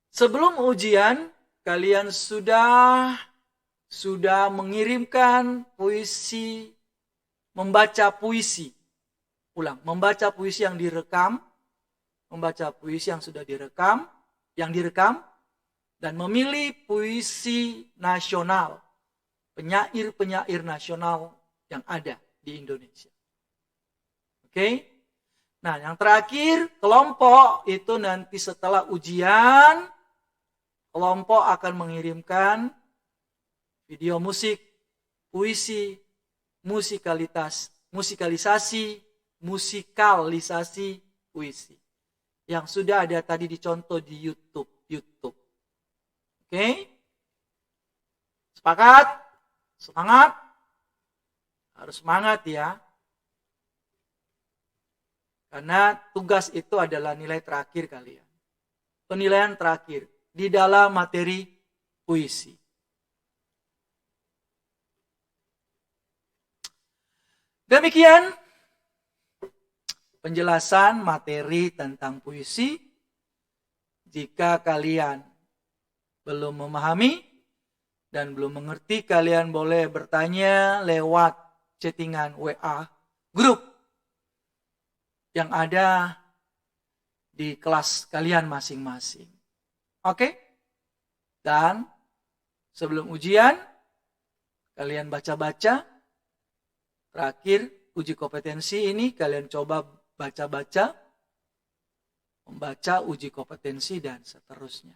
sebelum ujian, kalian sudah mengirimkan puisi, membaca puisi. Membaca puisi yang direkam, membaca puisi yang sudah direkam, dan memilih puisi nasional, penyair-penyair nasional yang ada di Indonesia. Oke? Nah, yang terakhir, kelompok itu nanti setelah ujian, kelompok akan mengirimkan video musik, puisi, musikalisasi puisi. Yang sudah ada tadi dicontoh di YouTube. Oke? Sepakat? Semangat? Harus semangat ya. Karena tugas itu adalah nilai terakhir kalian. Penilaian terakhir di dalam materi puisi. Demikian penjelasan materi tentang puisi. Jika kalian belum memahami dan belum mengerti, kalian boleh bertanya lewat chattingan WA grup yang ada di kelas kalian masing-masing. Oke? Dan sebelum ujian, kalian baca-baca. Terakhir, uji kompetensi ini kalian coba baca-baca, membaca uji kompetensi dan seterusnya.